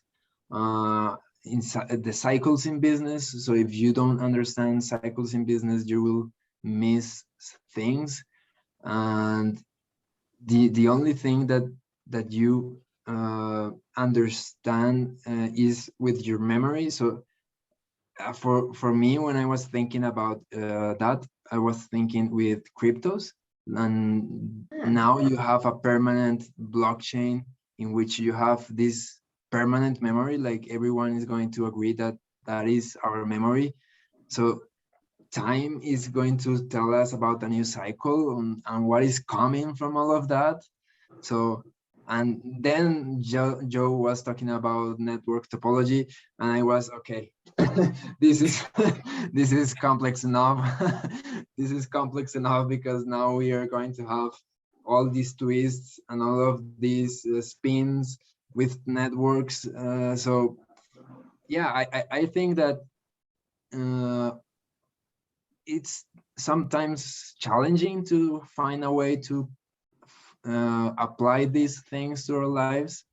inside the cycles in business. So if you don't understand cycles in business, you will miss things. And the only thing that you understand is with your memory. So for me, when I was thinking about that, I was thinking with cryptos. And now you have a permanent blockchain in which you have this permanent memory, like everyone is going to agree that that is our memory. So time is going to tell us about a new cycle and what is coming from all of that. So, and then Joe was talking about network topology, and I was, okay, this is complex enough. This is complex enough because now we are going to have all these twists and all of these spins with networks. So yeah, I think that it's sometimes challenging to find a way to apply these things to our lives.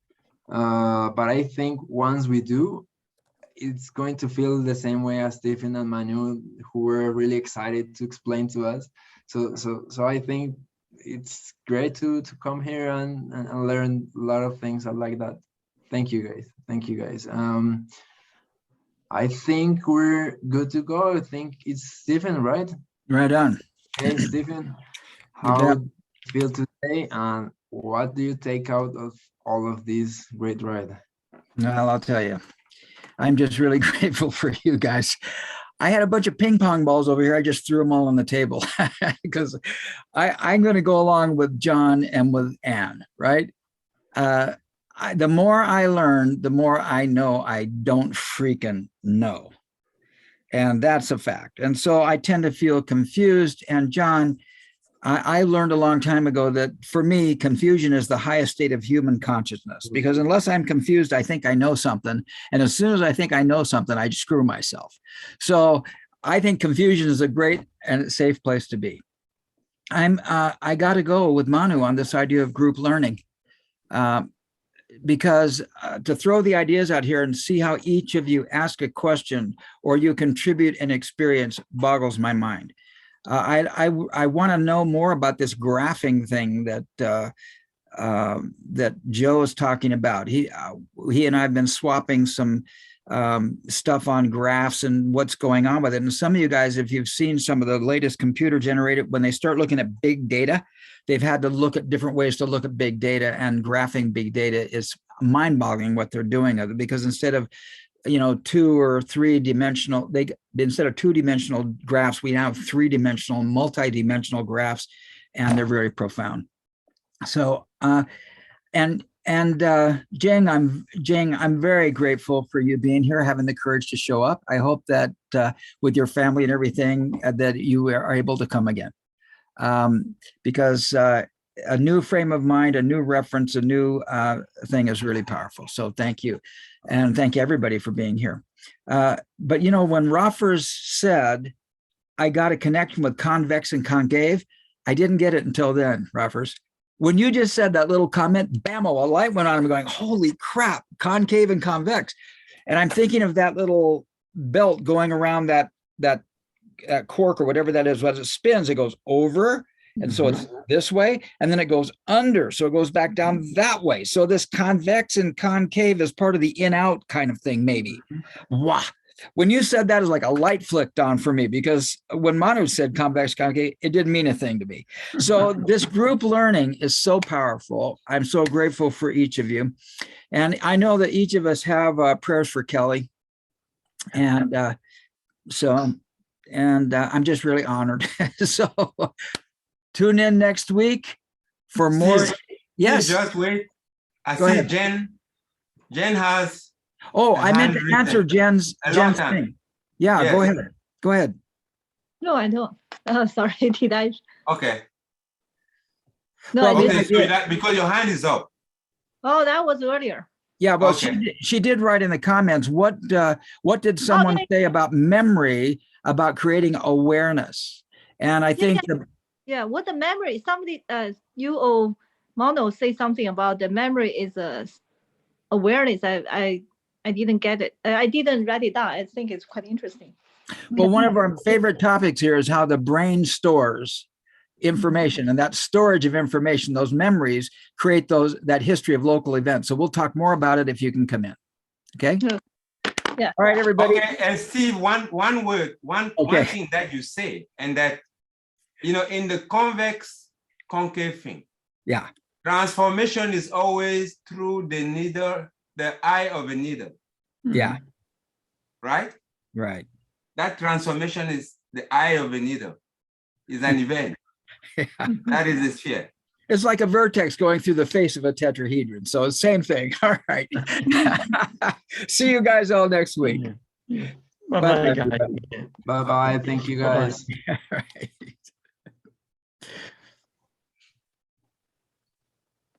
But I think once we do, it's going to feel the same way as Stephen and Manu, who were really excited to explain to us. So I think it's great to come here and learn a lot of things like that. Thank you guys. Thank you guys. I think we're good to go. I think it's Stephen, right? Right on. Hey, Stephen, You bet. how do you feel today, and what do you take out of all of this great ride? Well, I'll tell you, I'm just really grateful for you guys. I had a bunch of ping pong balls over here. I just threw them all on the table because I'm going to go along with John and with Anne, right? The more I learn, the more I know I don't freaking know. And that's a fact. And so I tend to feel confused. And John, I learned a long time ago that for me, confusion is the highest state of human consciousness, because unless I'm confused, I think I know something. And as soon as I think I know something, I screw myself. So I think confusion is a great and safe place to be. I got to go with Manu on this idea of group learning. Because to throw the ideas out here and see how each of you ask a question or you contribute an experience boggles my mind. I want to know more about this graphing thing that that Joe is talking about. He and I have been swapping some stuff on graphs and what's going on with it. And some of you guys, if you've seen some of the latest computer generated, when they start looking at big data, they've had to look at different ways to look at big data, and graphing big data is mind-boggling what they're doing of it, because instead of 2 or 3 dimensional, instead of 2-dimensional graphs, we now have 3-dimensional, multi-dimensional graphs, and they're very profound. So Jing, I'm very grateful for you being here, having the courage to show up. I hope that with your family and everything, that you are able to come again. Because a new frame of mind, a new reference, a new thing is really powerful. So thank you. And thank you everybody for being here. But when Roffers said, I got a connection with convex and concave, I didn't get it until then, Roffers. When you just said that little comment, bammo, a light went on. I'm going, holy crap, concave and convex. And I'm thinking of that little belt going around that cork or whatever that is. As it spins, it goes over. And so it's this way, and then it goes under. So it goes back down that way. So this convex and concave is part of the in-out kind of thing, maybe. Wow. When you said that, it was like a light flicked on for me, because when Manu said convex, concave, it didn't mean a thing to me. So this group learning is so powerful. I'm so grateful for each of you. And I know that each of us have prayers for Kelly. And I'm just really honored. So tune in next week for more. Yes. Just wait. I Go see ahead. Jen has. Oh, I meant to answer Jen's thing. Yeah, Yes. Go ahead. Go ahead. No, I don't. Sorry, did I? Okay. No, Well, I Okay, didn't. so because your hand is up. Oh, that was earlier. Yeah, well, Okay. she did write in the comments, what did someone Okay. say about memory, about creating awareness? And I think Yeah, what the memory? Somebody, you or Mono say something about the memory is awareness. I didn't get it. I didn't write it down. I think it's quite interesting. well, one of our favorite topics here is how the brain stores information, and that storage of information, those memories, create that history of local events. So we'll talk more about it if you can come in. Okay. Yeah. All right, everybody. Okay, and Steve, one word, one thing that you say, and that, in the convex concave thing. Yeah. Transformation is always through the needle, the eye of a needle. Yeah. Right? Right. That transformation is the eye of a needle. Is an event. That is the sphere. It's like a vertex going through the face of a tetrahedron. So it's the same thing. All right. See you guys all next week. Bye-bye, guys. Bye-bye. Thank you, guys. All right.